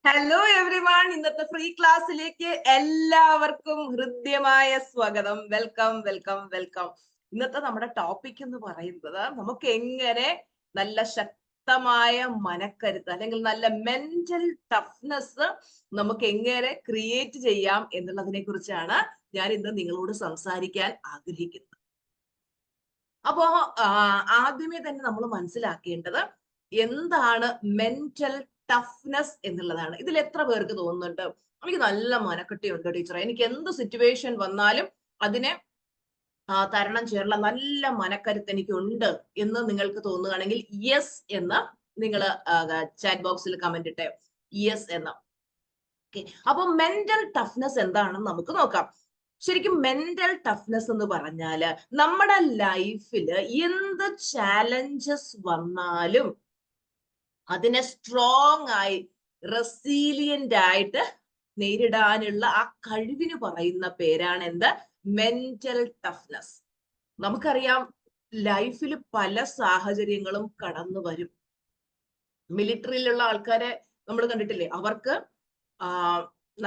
Hello everyone, ഇന്നത്തെ free ക്ലാസ്സിലേക്ക് എല്ലാവർക്കും ഹൃദ്യമായ സ്വാഗതം. Welcome welcome welcome. ഇന്നത്തെ നമ്മുടെ ടോപ്പിക് എന്ന് പറയുന്നത് നമുക്ക് എങ്ങനെ നല്ല ശക്തമായ മനക്കരുത്ത് അല്ലെങ്കിൽ നല്ല മെന്റൽ ടഫ്നെസ് നമുക്ക് എങ്ങനെ ക്രിയേറ്റ് ചെയ്യാം എന്നുള്ളതിനെ കുറിച്ചാണ് ഞാൻ ഇന്ന് നിങ്ങളോട് സംസാരിക്കാൻ ആഗ്രഹിക്കുന്നത്. അപ്പോ ആദ്യമേ തന്നെ നമ്മൾ മനസ്സിലാക്കേണ്ടത് എന്താണ് മെന്റൽ ടഫ്നെസ് എന്നുള്ളതാണ്. ഇതിൽ എത്ര പേർക്ക് തോന്നുന്നുണ്ട് എനിക്ക് നല്ല മനക്കെട്ടിയുണ്ട് ടീച്ചറെ, എനിക്ക് എന്ത് സിറ്റുവേഷൻ വന്നാലും അതിനെ തരണം ചെയ്യാനുള്ള നല്ല മനക്കരുത്ത് എനിക്കുണ്ട് എന്ന് നിങ്ങൾക്ക് തോന്നുകയാണെങ്കിൽ യെസ് എന്ന് നിങ്ങൾ ചാറ്റ് ബോക്സിൽ കമന്റ് ഇട്ടേ, യെസ് എന്ന്. ഓക്കെ, അപ്പൊ മെന്റൽ ടഫ്നെസ് എന്താണെന്ന് നമുക്ക് നോക്കാം. ശരിക്കും മെന്റൽ ടഫ്നെസ് എന്ന് പറഞ്ഞാല് നമ്മുടെ ലൈഫിൽ എന്ത് ചാലഞ്ചസ് വന്നാലും അതിനെ സ്ട്രോങ് ആയി റെസീലിയന്റ് ആയിട്ട് നേരിടാനുള്ള ആ കഴിവിന് പറയുന്ന പേരാണ് എന്ത്? Mental toughness. നമുക്കറിയാം ലൈഫിൽ പല സാഹചര്യങ്ങളും കടന്നു വരും. മിലിറ്ററിയിലുള്ള ആൾക്കാരെ നമ്മൾ കണ്ടിട്ടില്ലേ? അവർക്ക്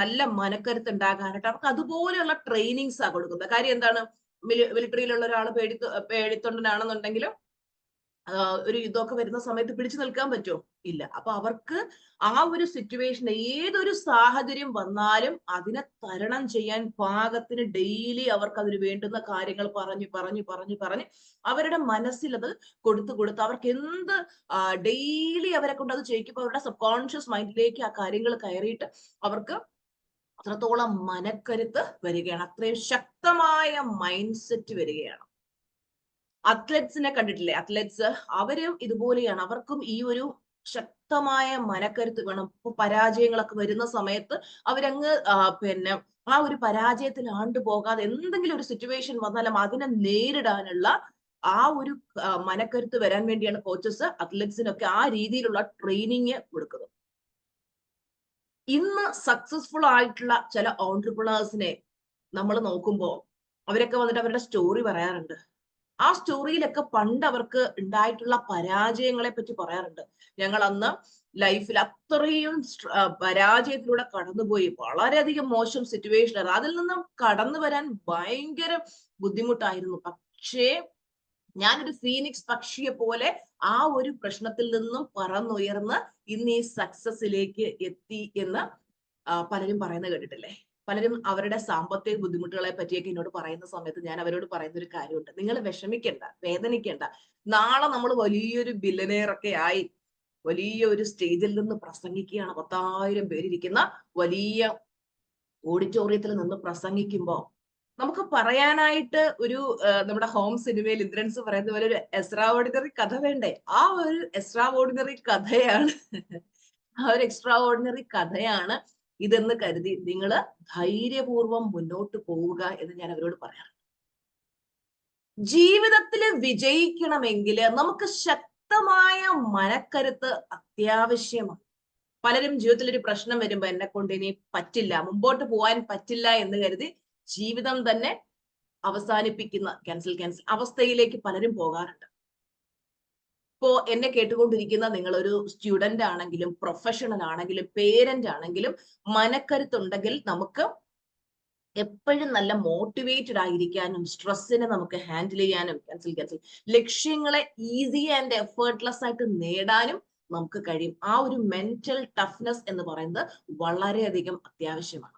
നല്ല മനക്കരുത്ത് ഉണ്ടാകാനായിട്ട് അവർക്ക് അതുപോലെയുള്ള ട്രെയിനിങ്സ് ആ കൊടുക്കുന്നത്. കാര്യം എന്താണ്? മിലിറ്ററിയിലുള്ള ഒരാൾ പേടിത്തൊണ്ടനാണെന്നുണ്ടെങ്കിലും ഒരു യുദ്ധമൊക്കെ വരുന്ന സമയത്ത് പിടിച്ചു നിൽക്കാൻ പറ്റുമോ? ഇല്ല. അപ്പൊ അവർക്ക് ആ ഒരു സിറ്റുവേഷൻ, ഏതൊരു സാഹചര്യം വന്നാലും അതിനെ തരണം ചെയ്യാൻ പാകത്തിന് ഡെയിലി അവർക്ക് അതിന് വേണ്ടുന്ന കാര്യങ്ങൾ പറഞ്ഞ് അവരുടെ മനസ്സിൽ അത് കൊടുത്ത് അവർക്ക് എന്ത് ഡെയിലി അവരെ കൊണ്ട് അത് ചെയ്യിക്കുമ്പോൾ അവരുടെ സബ് കോൺഷ്യസ് മൈൻഡിലേക്ക് ആ കാര്യങ്ങൾ കയറിയിട്ട് അവർക്ക് അത്രത്തോളം മനക്കരുത്ത് വരികയാണ്, അത്രയും ശക്തമായ മൈൻഡ് സെറ്റ് വരികയാണ്. അത്ലറ്റ്സിനെ കണ്ടിട്ടില്ലേ? അത്ലറ്റ്സ് അവരും ഇതുപോലെയാണ്. അവർക്കും ഈ ഒരു ശക്തമായ മനക്കരുത്ത് വേണം. ഇപ്പൊ പരാജയങ്ങളൊക്കെ വരുന്ന സമയത്ത് അവരങ്ങ് ആ ഒരു പരാജയത്തിൽ ആണ്ടുപോകാതെ എന്തെങ്കിലും ഒരു സിറ്റുവേഷൻ വന്നാലും അതിനെ നേരിടാനുള്ള ആ ഒരു മനക്കരുത്ത് വരാൻ വേണ്ടിയാണ് കോച്ചസ് അത്ലറ്റ്സിനൊക്കെ ആ രീതിയിലുള്ള ട്രെയിനിങ് കൊടുക്കുന്നത്. ഇന്ന് സക്സസ്ഫുൾ ആയിട്ടുള്ള ചില ഓൺട്രപ്രണേഴ്സിനെ നമ്മൾ നോക്കുമ്പോൾ അവരൊക്കെ വന്നിട്ട് അവരുടെ സ്റ്റോറി പറയാറുണ്ട്. ആ സ്റ്റോറിയിലൊക്കെ പണ്ട് അവർക്ക് ഉണ്ടായിട്ടുള്ള പരാജയങ്ങളെ പറ്റി പറയാറുണ്ട്. ഞങ്ങൾ അന്ന് ലൈഫിൽ അത്രയും പരാജയത്തിലൂടെ കടന്നുപോയി, വളരെയധികം മോശം സിറ്റുവേഷൻ ആയിരുന്നു, അതിൽ നിന്നും കടന്നു വരാൻ ഭയങ്കര ബുദ്ധിമുട്ടായിരുന്നു. പക്ഷേ ഞാനൊരു ഫീനിക്സ് പക്ഷിയെ പോലെ ആ ഒരു പ്രശ്നത്തിൽ നിന്നും പറന്നുയർന്ന് ഇന്ന് ഈ സക്സസിലേക്ക് എത്തി എന്ന് പലരും പറയുന്നത് കേട്ടിട്ടില്ലേ? പലരും അവരുടെ സാമ്പത്തിക ബുദ്ധിമുട്ടുകളെ പറ്റിയൊക്കെ എന്നോട് പറയുന്ന സമയത്ത് ഞാൻ അവരോട് പറയുന്ന ഒരു കാര്യമുണ്ട്. നിങ്ങൾ വിഷമിക്കണ്ട, വേദനിക്കണ്ട. നാളെ നമ്മൾ വലിയൊരു ബില്ലനെയർ ഒക്കെ ആയി വലിയ ഒരു സ്റ്റേജിൽ നിന്ന് പ്രസംഗിക്കുകയാണ്. 10,000 പേരിരിക്കുന്ന വലിയ ഓഡിറ്റോറിയത്തിൽ നിന്ന് പ്രസംഗിക്കുമ്പോൾ നമുക്ക് പറയാനായിട്ട് ഒരു നമ്മുടെ ഹോം സിനിമയിൽ ഇന്ദ്രൻസ് പറയുന്ന പോലെ ഒരു എക്സ്ട്രാ ഓർഡിനറി കഥ വേണ്ടേ? ആ ഒരു എക്സ്ട്രാ ഓർഡിനറി കഥയാണ് ആ ഒരു എക്സ്ട്രാ ഓർഡിനറി കഥയാണ് ഇതെന്ന് കരുതി നിങ്ങൾ ധൈര്യപൂർവം മുന്നോട്ട് പോവുക എന്ന് ഞാൻ അവരോട് പറയാം. ജീവിതത്തിൽ വിജയിക്കണമെങ്കിൽ നമുക്ക് ശക്തമായ മനക്കരുത്ത് അത്യാവശ്യമാണ്. പലരും ജീവിതത്തിൽ ഒരു പ്രശ്നം വരുമ്പോ എന്നെ കൊണ്ട് ഇനി പറ്റില്ല, മുമ്പോട്ട് പോകാൻ പറ്റില്ല എന്ന് കരുതി ജീവിതം തന്നെ അവസാനിപ്പിക്കുന്ന ക്യാൻസൽ അവസ്ഥയിലേക്ക് പലരും പോകാറുണ്ട്. ഇപ്പോ എന്നെ കേട്ടുകൊണ്ടിരിക്കുന്ന നിങ്ങളൊരു സ്റ്റുഡന്റ് ആണെങ്കിലും പ്രൊഫഷണൽ ആണെങ്കിലും പേരന്റ് ആണെങ്കിലും മനക്കരുത്തുണ്ടെങ്കിൽ നമുക്ക് എപ്പോഴും നല്ല മോട്ടിവേറ്റഡ് ആയിരിക്കാനും സ്ട്രെസ്സിനെ നമുക്ക് ഹാൻഡിൽ ചെയ്യാനും ലക്ഷ്യങ്ങളെ ഈസി ആൻഡ് എഫേർട്ട്ലെസ് ആയിട്ട് നേടാനും നമുക്ക് കഴിയും. ആ ഒരു മെന്റൽ ടഫ്നെസ് എന്ന് പറയുന്നത് വളരെയധികം അത്യാവശ്യമാണ്.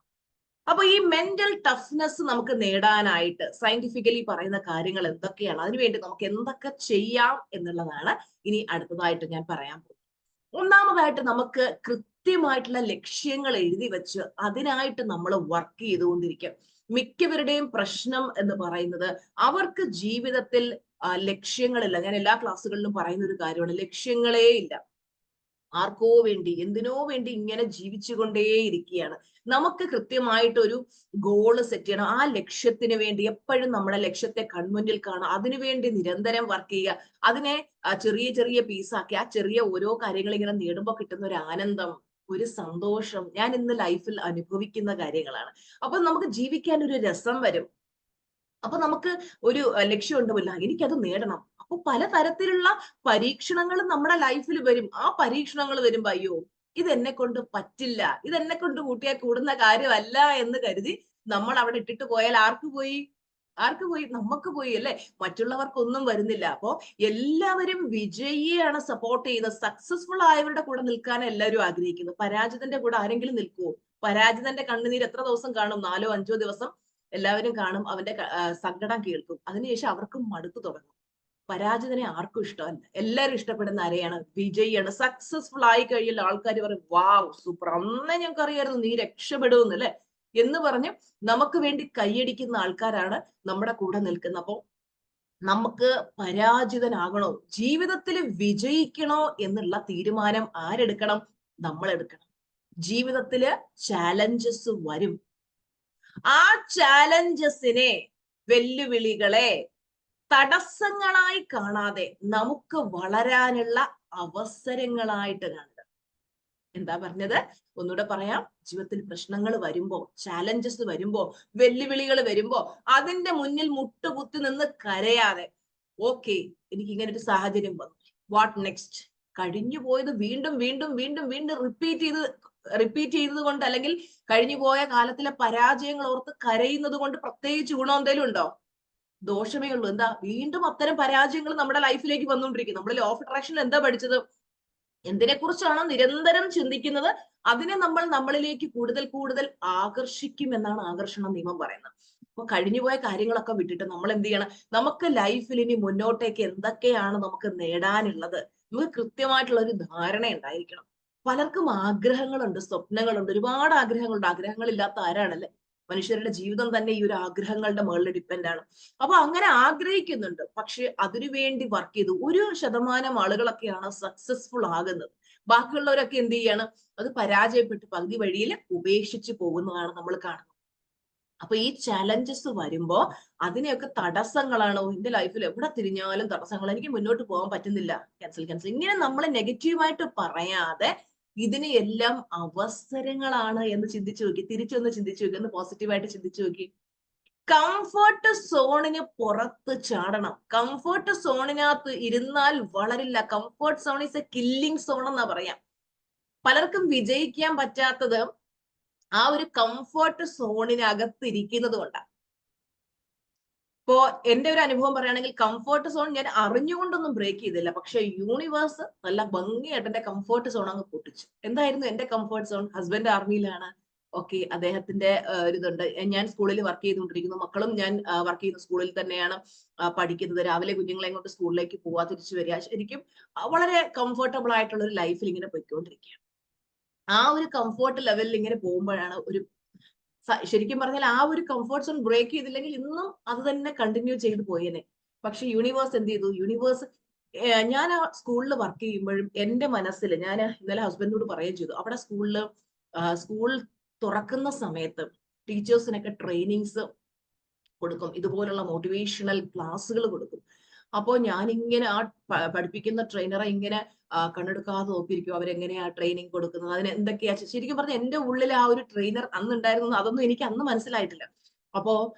അപ്പൊ ഈ മെന്റൽ ടഫ്നെസ് നമുക്ക് നേടാനായിട്ട് സയന്റിഫിക്കലി പറയുന്ന കാര്യങ്ങൾ എന്തൊക്കെയാണ്, അതിനുവേണ്ടി നമുക്ക് എന്തൊക്കെ ചെയ്യാം എന്നുള്ളതാണ് ഇനി അടുത്തതായിട്ട് ഞാൻ പറയാൻ പോകുന്നത്. ഒന്നാമതായിട്ട് നമുക്ക് കൃത്യമായിട്ടുള്ള ലക്ഷ്യങ്ങൾ എഴുതി വെച്ച് അതിനായിട്ട് നമ്മൾ വർക്ക് ചെയ്തുകൊണ്ടിരിക്കും. മിക്കവരുടെയും പ്രശ്നം എന്ന് പറയുന്നത് അവർക്ക് ജീവിതത്തിൽ ലക്ഷ്യങ്ങളില്ല. ഞാൻ എല്ലാ ക്ലാസ്സുകളിലും പറയുന്ന ഒരു കാര്യമാണ്, ലക്ഷ്യങ്ങളേ ഇല്ല. ആർക്കോ വേണ്ടി എന്തിനോ വേണ്ടി ഇങ്ങനെ ജീവിച്ചുകൊണ്ടേയിരിക്കുകയാണ്. നമുക്ക് കൃത്യമായിട്ട് ഒരു ഗോള് സെറ്റ് ചെയ്യണം. ആ ലക്ഷ്യത്തിന് വേണ്ടി എപ്പോഴും നമ്മുടെ ലക്ഷ്യത്തെ കൺമുന്നിൽ കാണുക, അതിനുവേണ്ടി നിരന്തരം വർക്ക് ചെയ്യുക, അതിനെ ചെറിയ ചെറിയ പീസാക്കി ആ ചെറിയ ഓരോ കാര്യങ്ങൾ ഇങ്ങനെ നേടുമ്പോൾ കിട്ടുന്ന ഒരു ആനന്ദം, ഒരു സന്തോഷം ഞാൻ ഇന്ന് ലൈഫിൽ അനുഭവിക്കുന്ന കാര്യങ്ങളാണ്. അപ്പൊ നമുക്ക് ജീവിക്കാൻ ഒരു രസം വരും. അപ്പൊ നമുക്ക് ഒരു ലക്ഷ്യം ഉണ്ടാവില്ല, എനിക്കത് നേടണം. അപ്പൊ പലതരത്തിലുള്ള പരീക്ഷണങ്ങൾ നമ്മുടെ ലൈഫിൽ വരും. ആ പരീക്ഷണങ്ങൾ വരുമ്പോ അയ്യോ ഇതെന്നെ കൊണ്ട് പറ്റില്ല, ഇതെന്നെ കൊണ്ട് കൂട്ടിയാൽ കൂടുന്ന കാര്യമല്ല എന്ന് കരുതി നമ്മൾ അവിടെ ഇട്ടിട്ട് പോയാൽ ആർക്ക് പോയി? നമുക്ക് പോയി അല്ലെ? മറ്റുള്ളവർക്കൊന്നും വരുന്നില്ല. അപ്പോ എല്ലാവരും വിജയിയെയാണ് സപ്പോർട്ട് ചെയ്യുന്നത്. സക്സസ്ഫുൾ ആയവരുടെ കൂടെ നിൽക്കാൻ എല്ലാവരും ആഗ്രഹിക്കുന്നു. പരാജിതന്റെ കൂടെ ആരെങ്കിലും നിൽക്കുവോ? പരാജിതന്റെ കണ്ണുനീർ എത്ര ദിവസം കാണും? 4 5 ദിവസം എല്ലാവരും കാണും. അവന്റെ സങ്കടം കേൾക്കും. അതിനുശേഷം അവർക്കും മടുത്തു തുടങ്ങും. പരാജിതനെ ആർക്കും ഇഷ്ടമല്ല. എല്ലാവരും ഇഷ്ടപ്പെടുന്ന ആരെയാണ്? വിജയിയാണ്. സക്സസ്ഫുൾ ആയി കഴിഞ്ഞാൽ ആൾക്കാർ പറയും വാവ് സൂപ്പർ, അന്നേ ഞങ്ങൾക്ക് അറിയായിരുന്നു നീ രക്ഷപ്പെടുമെന്ന് അല്ലെ എന്ന് പറഞ്ഞ് നമുക്ക് വേണ്ടി കൈയടിക്കുന്ന ആൾക്കാരാണ് നമ്മുടെ കൂടെ നിൽക്കുന്നത്. അപ്പോ നമുക്ക് പരാജിതനാകണോ, ജീവിതത്തിൽ വിജയിക്കണോ എന്നുള്ള തീരുമാനം ആരെടുക്കണം? നമ്മൾ എടുക്കണം. ജീവിതത്തില് ചാലഞ്ചസ് വരും. ആ ചാലഞ്ചസിനെ, വെല്ലുവിളികളെ തടസ്സങ്ങളായി കാണാതെ നമുക്ക് വളരാനുള്ള അവസരങ്ങളായിട്ട് കാണുക. എന്താ പറഞ്ഞത്? ഒന്നുകൂടെ പറയാം. ജീവിതത്തിൽ പ്രശ്നങ്ങൾ വരുമ്പോ, ചാലഞ്ചസ് വരുമ്പോ, വെല്ലുവിളികൾ വരുമ്പോ അതിന്റെ മുന്നിൽ മുട്ടുകുത്തി നിന്ന് കരയാതെ, ഓക്കെ എനിക്ക് ഇങ്ങനെ ഒരു സാഹചര്യം വന്നു, വാട്ട് നെക്സ്റ്റ്? കഴിഞ്ഞു പോയത് വീണ്ടും വീണ്ടും വീണ്ടും വീണ്ടും റിപ്പീറ്റ് ചെയ്തത് കൊണ്ട്, അല്ലെങ്കിൽ കഴിഞ്ഞു പോയ കാലത്തിലെ പരാജയങ്ങൾ ഓർത്ത് കരയുന്നത് കൊണ്ട് പ്രത്യേകിച്ച് ഗുണം എന്തെങ്കിലും ഉണ്ടോ? ദോഷമേ ഉള്ളൂ. എന്താ? വീണ്ടും അത്തരം പരാജയങ്ങൾ നമ്മുടെ ലൈഫിലേക്ക് വന്നുകൊണ്ടിരിക്കും. നമ്മൾ ലോ ഓഫ് അട്രാക്ഷനിൽ എന്താ പഠിച്ചത്? എന്തിനെ കുറിച്ചാണോ നിരന്തരം ചിന്തിക്കുന്നത് അതിനെ നമ്മൾ നമ്മളിലേക്ക് കൂടുതൽ കൂടുതൽ ആകർഷിക്കും എന്നാണ് ആകർഷണ നിയമം പറയുന്നത്. അപ്പൊ കഴിഞ്ഞുപോയ കാര്യങ്ങളൊക്കെ വിട്ടിട്ട് നമ്മൾ എന്ത് ചെയ്യണം? നമുക്ക് ലൈഫിൽ ഇനി മുന്നോട്ടേക്ക് എന്തൊക്കെയാണ് നമുക്ക് നേടാനുള്ളത്, നമുക്ക് കൃത്യമായിട്ടുള്ള ഒരു ധാരണ ഉണ്ടായിരിക്കണം. പലർക്കും ആഗ്രഹങ്ങളുണ്ട്, സ്വപ്നങ്ങളുണ്ട്, ഒരുപാട് ആഗ്രഹങ്ങളുണ്ട്. ആഗ്രഹങ്ങളില്ലാത്ത ആരാണല്ലേ? മനുഷ്യരുടെ ജീവിതം തന്നെ ഈ ഒരു ആഗ്രഹങ്ങളുടെ മുകളിൽ ഡിപ്പെൻഡ് ആണ്. അപ്പൊ അങ്ങനെ ആഗ്രഹിക്കുന്നുണ്ട്. പക്ഷെ അതിനുവേണ്ടി വർക്ക് ചെയ്തു 1% ആളുകളൊക്കെയാണ് സക്സസ്ഫുൾ ആകുന്നത്. ബാക്കിയുള്ളവരൊക്കെ എന്ത് ചെയ്യാണ്? അത് പരാജയപ്പെട്ട് പകുതി വഴിയിൽ ഉപേക്ഷിച്ച് പോകുന്നതാണ് നമ്മൾ കാണുന്നത്. അപ്പൊ ഈ ചാലഞ്ചസ് വരുമ്പോ അതിനെയൊക്കെ തടസ്സങ്ങളാണോ, എന്റെ ലൈഫിൽ എവിടെ തിരിഞ്ഞാലും തടസ്സങ്ങൾ, എനിക്ക് മുന്നോട്ട് പോകാൻ പറ്റുന്നില്ല, ക്യാൻസൽ, ഇങ്ങനെ നമ്മൾ നെഗറ്റീവായിട്ട് പറയാതെ ഇതിനെ എല്ലാം അവസരങ്ങളാണ് എന്ന് ചിന്തിച്ചു നോക്കി. തിരിച്ചൊന്ന് ചിന്തിച്ചു നോക്കി, ഒന്ന് പോസിറ്റീവായിട്ട് ചിന്തിച്ചു നോക്കി. കംഫർട്ട് സോണിന് പുറത്ത് ചാടണം. കംഫർട്ട് സോണിനകത്ത് ഇരുന്നാൽ വളരില്ല. Comfort zone is a killing zone എന്നാ പറയാം. പലർക്കും വിജയിക്കാൻ പറ്റാത്തത് ആ ഒരു കംഫർട്ട് സോണിനകത്ത് ഇരിക്കുന്നത് കൊണ്ടാണ്. ഇപ്പോ എന്റെ ഒരു അനുഭവം പറയുകയാണെങ്കിൽ, കംഫർട്ട് സോൺ ഞാൻ അറിഞ്ഞുകൊണ്ടൊന്നും ബ്രേക്ക് ചെയ്തില്ല. പക്ഷെ യൂണിവേഴ്സ് നല്ല ഭംഗിയായിട്ട് എന്റെ കംഫർട്ട് സോൺ അങ്ങ് പൊട്ടിച്ചു. എന്തായിരുന്നു എന്റെ കംഫർട്ട് സോൺ? ഹസ്ബൻഡ് ആർമിയിലാണ്. ഓക്കെ, അദ്ദേഹത്തിന്റെ ഒരിതുണ്ട്. ഞാൻ സ്കൂളിൽ വർക്ക് ചെയ്തുകൊണ്ടിരിക്കുന്നു. മക്കളും ഞാൻ വർക്ക് ചെയ്യുന്ന സ്കൂളിൽ തന്നെയാണ് പഠിക്കുന്നത്. രാവിലെ കുഞ്ഞുങ്ങളെ കൊണ്ട് സ്കൂളിലേക്ക് പോവാ, തിരിച്ചു വരിക. ശരിക്കും വളരെ കംഫർട്ടബിൾ ആയിട്ടുള്ള ഒരു ലൈഫിൽ ഇങ്ങനെ പോയിക്കൊണ്ടിരിക്കുകയാണ്. ആ ഒരു കംഫർട്ട് ലെവലിൽ ഇങ്ങനെ പോകുമ്പോഴാണ് ശരിക്കും പറഞ്ഞാൽ ആ ഒരു കംഫർട്ട് സോൺ ബ്രേക്ക് ചെയ്തില്ലെങ്കിൽ ഇന്നും അത് തന്നെ കണ്ടിന്യൂ ചെയ്ത് പോയേനെ. പക്ഷെ യൂണിവേഴ്സ് എന്ത് ചെയ്തു? യൂണിവേഴ്സ്, ഞാൻ ആ സ്കൂളിൽ വർക്ക് ചെയ്യുമ്പോഴും എന്റെ മനസ്സിൽ, ഞാൻ ഇന്നലെ ഹസ്ബൻഡിനോട് പറയുകയും ചെയ്തു, അവിടെ സ്കൂൾ തുറക്കുന്ന സമയത്ത് ടീച്ചേഴ്സിനൊക്കെ ട്രെയിനിങ്സ് കൊടുക്കും, ഇതുപോലുള്ള മോട്ടിവേഷണൽ ക്ലാസ്സുകൾ കൊടുക്കും. അപ്പോൾ ഞാനിങ്ങനെ ആ പഠിപ്പിക്കുന്ന ട്രെയിനറെ ഇങ്ങനെ കണ്ണെടുക്കാതെ നോക്കിയിരിക്കും, അവരെങ്ങനെയാ ട്രെയിനിങ് കൊടുക്കുന്നത്, അതിന് എന്തൊക്കെയാ. ശരിക്കും പറഞ്ഞാൽ എന്റെ ഉള്ളിൽ ആ ഒരു ട്രെയിനർ അന്ന് ഉണ്ടായിരുന്നു, അതൊന്നും എനിക്ക് അന്ന് മനസ്സിലായിട്ടില്ല. അപ്പോ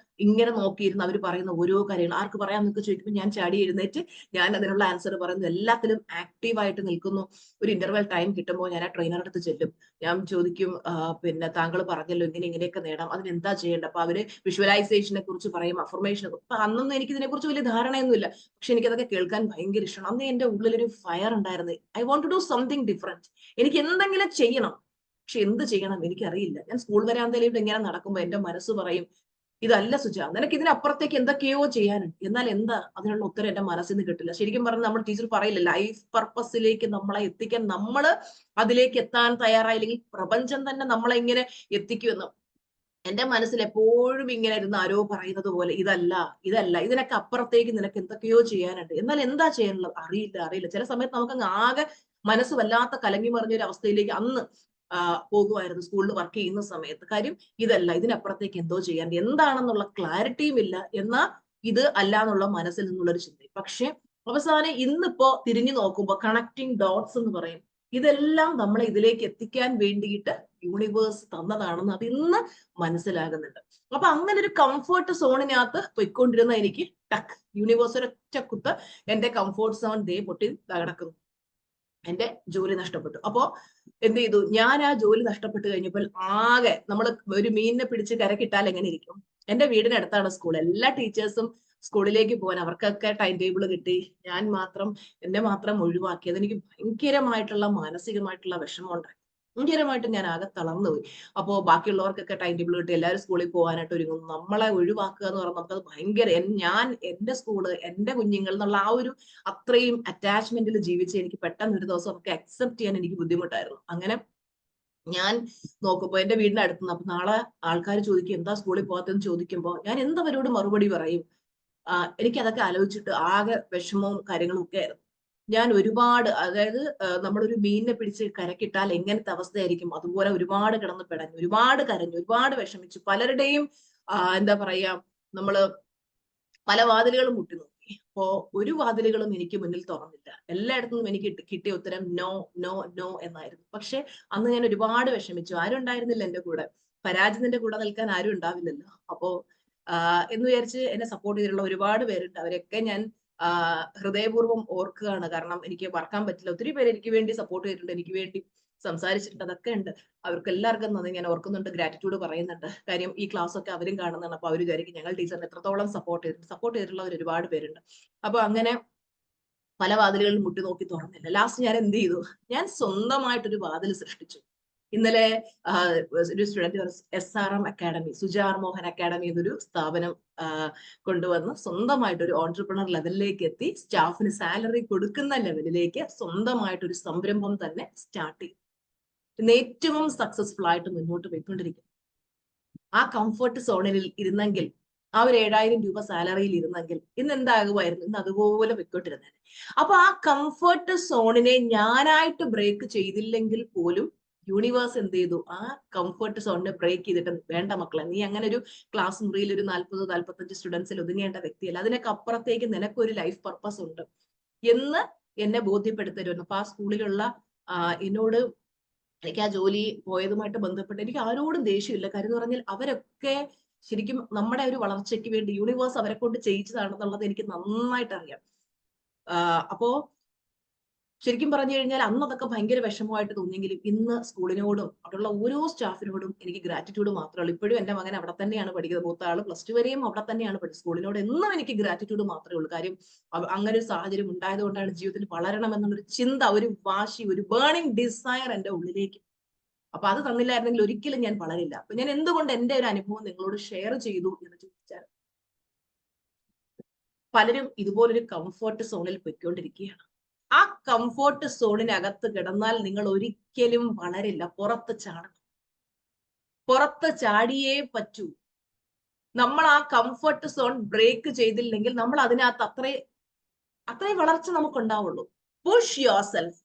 ഇങ്ങനെ നോക്കിയിരുന്ന് അവർ പറയുന്ന ഓരോ കാര്യങ്ങൾ ആർക്ക് പറയാൻ നിൽക്ക് ചോദിക്കുമ്പോൾ ഞാൻ ചാടി എഴുന്നേറ്റ് ഞാൻ അതിനുള്ള ആൻസർ പറയുന്നു. എല്ലാത്തിലും ആക്റ്റീവായിട്ട് നിൽക്കുന്നു. ഒരു ഇന്റർവെൽ ടൈം കിട്ടുമ്പോൾ ഞാൻ ആ ട്രെയിനറുടെ അടുത്ത് ചെല്ലും. ഞാൻ ചോദിക്കും, പിന്നെ താങ്കൾ പറഞ്ഞല്ലോ ഇങ്ങനെയൊക്കെ നേടാം, അതിന് എന്താ ചെയ്യേണ്ടത്? അപ്പൊ അവര് വിഷ്വലൈസേഷനെ കുറിച്ച് പറയും, അഫർമേഷനെ കുറിച്ച്. അപ്പൊ അന്നൊന്നും എനിക്ക് ഇതിനെ കുറിച്ച് വലിയ ധാരണയൊന്നുമില്ല. പക്ഷെ എനിക്കതൊക്കെ കേൾക്കാൻ ഭയങ്കര ഇഷ്ടമാണ്. അന്ന് എന്റെ ഉള്ളിലൊരു ഫയർ ഉണ്ടായിരുന്നു. I want to do something different. എനിക്ക് എന്തെങ്കിലും ചെയ്യണം. പക്ഷെ എന്ത് ചെയ്യണം എനിക്കറിയില്ല. ഞാൻ സ്കൂൾ വരാന്തയിലൂടെ ഇങ്ങനെ നടക്കുമ്പോൾ എന്റെ മനസ്സ് പറയും, ഇതല്ല സുജ, നിനക്ക് ഇതിനപ്പുറത്തേക്ക് എന്തൊക്കെയോ ചെയ്യാനുണ്ട്. എന്നാൽ എന്താ അതിനുള്ള ഉത്തരം എന്റെ മനസ്സിൽ നിന്ന് കിട്ടില്ല. ശരിക്കും പറഞ്ഞാൽ നമ്മൾ ടീച്ചർ പറയില്ല, ലൈഫ് പർപ്പസിലേക്ക് നമ്മളെ എത്തിക്കാൻ നമ്മൾ അതിലേക്ക് എത്താൻ തയ്യാറായില്ലെങ്കിൽ പ്രപഞ്ചം തന്നെ നമ്മളെ ഇങ്ങനെ എത്തിക്കുമെന്ന് എന്റെ മനസ്സിൽ എപ്പോഴും ഇങ്ങനെ ഇരുന്ന് ആരോ പറയുന്നത് പോലെ, ഇതല്ല, ഇതിനൊക്കെ അപ്പുറത്തേക്ക് നിനക്ക് എന്തൊക്കെയോ ചെയ്യാനുണ്ട്. എന്നാൽ എന്താ ചെയ്യാനുള്ളത്? അറിയില്ല. ചില സമയത്ത് നമുക്ക് ആകെ മനസ്സ് വല്ലാത്ത കലങ്ങി മറിഞ്ഞ ഒരു അവസ്ഥയിലേക്ക് അന്ന് പോകുമായിരുന്നു സ്കൂളിൽ വർക്ക് ചെയ്യുന്ന സമയത്ത്. കാര്യം ഇതല്ല, ഇതിനപ്പുറത്തേക്ക് എന്തോ ചെയ്യാനുണ്ട്, എന്താണെന്നുള്ള ക്ലാരിറ്റിയും ഇല്ല, എന്നാൽ ഇത് അല്ല എന്നുള്ള മനസ്സിൽ നിന്നുള്ള ഒരു ചിന്ത. പക്ഷെ അവസാനം ഇന്നിപ്പോ തിരിഞ്ഞു നോക്കുമ്പോ കണക്ടിങ് ഡോട്ട്സ് എന്ന് പറയും, ഇതെല്ലാം നമ്മളെ ഇതിലേക്ക് എത്തിക്കാൻ വേണ്ടിയിട്ട് യൂണിവേഴ്സ് തന്നതാണെന്ന് അത് ഇന്ന് മനസ്സിലാകുന്നുണ്ട്. അപ്പൊ അങ്ങനെ ഒരു കംഫർട്ട് സോണിനകത്ത് പൊയ്ക്കൊണ്ടിരുന്ന എനിക്ക് ടക്ക് യൂണിവേഴ്സ് ഒരൊറ്റ കുത്ത് എന്റെ കംഫർട്ട് സോൺ ദേ പൊട്ടി തകടക്കുന്നു. എന്റെ ജോലി നഷ്ടപ്പെട്ടു. അപ്പോ എന്ത് ചെയ്തു, ഞാൻ ആ ജോലി നഷ്ടപ്പെട്ട് കഴിഞ്ഞപ്പോൾ ആകെ നമ്മൾ ഒരു മീനിനെ പിടിച്ച് കരക്കിട്ടാൽ എങ്ങനെ ഇരിക്കും. എന്റെ വീടിനടുത്താണ് സ്കൂൾ. എല്ലാ ടീച്ചേഴ്സും സ്കൂളിലേക്ക് പോകാൻ അവർക്കൊക്കെ ടൈം ടേബിൾ കിട്ടി. ഞാൻ മാത്രം എന്നെ മാത്രം ഒഴിവാക്കി. അതെനിക്ക് ഭയങ്കരമായിട്ടുള്ള മാനസികമായിട്ടുള്ള വിഷമം ഉണ്ടായി. ഭയങ്കരമായിട്ട് ഞാൻ ആകെ തളർന്നുപോയി. അപ്പോ ബാക്കിയുള്ളവർക്കൊക്കെ ടൈം ടേബിൾ കിട്ടി, എല്ലാവരും സ്കൂളിൽ പോകാനായിട്ട് ഒരുങ്ങുന്നു. നമ്മളെ ഒഴിവാക്കുക എന്ന് പറഞ്ഞാൽ നമുക്കത് ഭയങ്കര, ഞാൻ എന്റെ സ്കൂള് എന്റെ കുഞ്ഞുങ്ങൾ എന്നുള്ള ആ ഒരു അത്രയും അറ്റാച്ച്മെന്റിൽ ജീവിച്ച് എനിക്ക് പെട്ടെന്ന് ഒരു ദിവസം ഒക്കെ അക്സെപ്റ്റ് ചെയ്യാൻ എനിക്ക് ബുദ്ധിമുട്ടായിരുന്നു. അങ്ങനെ ഞാൻ നോക്കുമ്പോ എന്റെ വീടിന്റെ അടുത്തുനിന്ന്, അപ്പൊ നാളെ ആൾക്കാർ ചോദിക്കും എന്താ സ്കൂളിൽ പോകാത്തെന്ന് ചോദിക്കുമ്പോൾ ഞാൻ എന്തവരോട് മറുപടി പറയും. എനിക്ക് അതൊക്കെ ആലോചിച്ചിട്ട് ആകെ വിഷമവും കാര്യങ്ങളും ഒക്കെ ആയിരുന്നു. ഞാൻ ഒരുപാട്, അതായത് നമ്മളൊരു മീനിനെ പിടിച്ച് കരക്കിട്ടാൽ എങ്ങനത്തെ അവസ്ഥയായിരിക്കും അതുപോലെ ഒരുപാട് കിടന്ന് പിടഞ്ഞു, ഒരുപാട് കരഞ്ഞു, ഒരുപാട് വിഷമിച്ചു. പലരുടെയും എന്താ പറയാ, നമ്മള് പല വാതിലുകളും മുട്ടി നോക്കി. അപ്പോ ഒരു വാതിലുകളും എനിക്ക് മുന്നിൽ തുറന്നില്ല. എല്ലായിടത്തും എനിക്ക് കിട്ടിയ ഉത്തരം നോ, നോ, നോ എന്നായിരുന്നു. പക്ഷെ അന്ന് ഞാൻ ഒരുപാട് വിഷമിച്ചു. ആരും ഉണ്ടായിരുന്നില്ല എന്റെ കൂടെ. പരാജയത്തിന്റെ കൂടെ നിൽക്കാൻ ആരും ഉണ്ടാവില്ലല്ലോ. അപ്പോ എന്ന് വിചാരിച്ച് എന്നെ സപ്പോർട്ട് ചെയ്തിട്ടുള്ള ഒരുപാട് പേരുണ്ട്. അവരെയൊക്കെ ഞാൻ ഹൃദയപൂർവ്വം ഓർക്കുകയാണ്. കാരണം എനിക്ക് മറക്കാൻ പറ്റില്ല. ഒത്തിരി പേര് എനിക്ക് വേണ്ടി സപ്പോർട്ട് ചെയ്തിട്ടുണ്ട്, എനിക്ക് വേണ്ടി സംസാരിച്ചിട്ടുണ്ട്. അതൊക്കെ ഉണ്ട്. അവർക്ക് എല്ലാവർക്കും നന്ദി ഞാൻ ഓർക്കുന്നുണ്ട്, ഗ്രാറ്റിറ്റ്യൂഡ് പറയുന്നുണ്ട്. കാര്യം ഈ ക്ലാസ് ഒക്കെ അവരും കാണുന്നതാണ്. അപ്പൊ അവർ വിചാരിക്കും ഞങ്ങൾ ടീച്ചറിനെ എത്രത്തോളം സപ്പോർട്ട് ചെയ്തിട്ടുള്ളവർ ഒരുപാട് പേരുണ്ട്. അപ്പൊ അങ്ങനെ പല വാതിലുകളിൽ മുട്ടി നോക്കി തുറന്നില്ല. ലാസ്റ്റ് ഞാൻ എന്ത് ചെയ്തു, ഞാൻ സ്വന്തമായിട്ടൊരു വാതിൽ സൃഷ്ടിച്ചു. ഇന്നലെ ഒരു student SRM academy, Sujar Mohan academy എന്നൊരു സ്ഥാപനം കൊണ്ടുവന്ന് സ്വന്തമായിട്ട് ഒരു ഓൺട്രപ്രണർ ലെവലിലേക്ക് എത്തി, സ്റ്റാഫിന് സാലറി കൊടുക്കുന്ന ലെവലിലേക്ക് സ്വന്തമായിട്ടൊരു സംരംഭം തന്നെ സ്റ്റാർട്ട് ചെയ്തു. ഇന്ന് ഏറ്റവും സക്സസ്ഫുൾ ആയിട്ട് മുന്നോട്ട് പോയിക്കൊണ്ടിരിക്കും. ആ കംഫർട്ട് സോണിൽ ഇരുന്നെങ്കിൽ, ആ ഒരു 7,000 രൂപ സാലറിയിൽ ഇരുന്നെങ്കിൽ ഇന്ന് എന്താകുമായിരുന്നു, ഇന്ന് അതുപോലെ പൊയ്ക്കൊണ്ടിരുന്നത്. അപ്പൊ ആ കംഫർട്ട് സോണിനെ ഞാനായിട്ട് ബ്രേക്ക് ചെയ്തില്ലെങ്കിൽ പോലും യൂണിവേഴ്സ് എന്ത് ചെയ്തു, ആ കംഫർട്ട് സോണിനെ ബ്രേക്ക് ചെയ്തിട്ട് വേണ്ട മക്കളെ, നീ അങ്ങനെ ഒരു ക്ലാസ് മുറിയിൽ ഒരു 40-45 സ്റ്റുഡൻസിൽ ഒതുങ്ങേണ്ട വ്യക്തിയല്ല, അതിനൊക്കെ അപ്പുറത്തേക്ക് നിനക്കൊരു ലൈഫ് പർപ്പസ് ഉണ്ട് എന്ന് എന്നെ ബോധ്യപ്പെടുത്തരുന്നു. അപ്പൊ ആ സ്കൂളിലുള്ള എന്നോട്, എനിക്ക് ആ ജോലി പോയതുമായിട്ട് ബന്ധപ്പെട്ട് എനിക്ക് ആരോടും ദേഷ്യമില്ല. കാര്യം എന്ന് പറഞ്ഞാൽ അവരൊക്കെ ശരിക്കും നമ്മുടെ ഒരു വളർച്ചയ്ക്ക് വേണ്ടി യൂണിവേഴ്സ് അവരെ കൊണ്ട് ചെയ്യിച്ചതാണെന്നുള്ളത് എനിക്ക് നന്നായിട്ട് അറിയാം. അപ്പോ ശരിക്കും പറഞ്ഞു കഴിഞ്ഞാൽ അന്ന് അതൊക്കെ ഭയങ്കര വിഷമമായിട്ട് തോന്നിയെങ്കിലും ഇന്ന് സ്കൂളിനോടും അവിടെയുള്ള ഓരോ സ്റ്റാഫിനോടും എനിക്ക് ഗ്രാറ്റിറ്റ്യൂഡ് മാത്രമേ ഉള്ളൂ. ഇപ്പോഴും എന്റെ മകൻ അവിടെ തന്നെയാണ് പഠിക്കുന്നത്. മൂത്ത ആള് +2 വരെയും അവിടെ തന്നെയാണ് പഠിച്ചത്. സ്കൂളിനോട് എന്നും എനിക്ക് ഗ്രാറ്റിറ്റ്യൂഡ് മാത്രമേ ഉള്ളൂ. കാര്യം അങ്ങനെ ഒരു സാഹചര്യം ഉണ്ടായതുകൊണ്ടാണ് ജീവിതത്തിൽ വളരണം എന്നുള്ളൊരു ചിന്ത, ഒരു വാശി, ഒരു ബേണിംഗ് ഡിസയർ എന്റെ ഉള്ളിലേക്ക്. അപ്പൊ അത് തന്നില്ലായിരുന്നെങ്കിൽ ഒരിക്കലും ഞാൻ വളരില്ല. അപ്പൊ ഞാൻ എന്തുകൊണ്ട് എന്റെ ഒരു അനുഭവം നിങ്ങളോട് ഷെയർ ചെയ്തു എന്ന് ചോദിച്ചാൽ, പലരും ഇതുപോലൊരു കംഫർട്ട് സോണിൽ പൊയ്ക്കൊണ്ടിരിക്കുകയാണ്. ആ കംഫർട്ട് സോണിനകത്ത് കിടന്നാൽ നിങ്ങൾ ഒരിക്കലും വളരില്ല. പുറത്ത് ചാടണം. പുറത്ത് ചാടിയേ പറ്റൂ. നമ്മൾ ആ കംഫർട്ട് സോൺ ബ്രേക്ക് ചെയ്തില്ലെങ്കിൽ നമ്മൾ അതിനകത്ത് അത്രയും വളർച്ച നമുക്കുണ്ടാവുള്ളൂ. Push your self.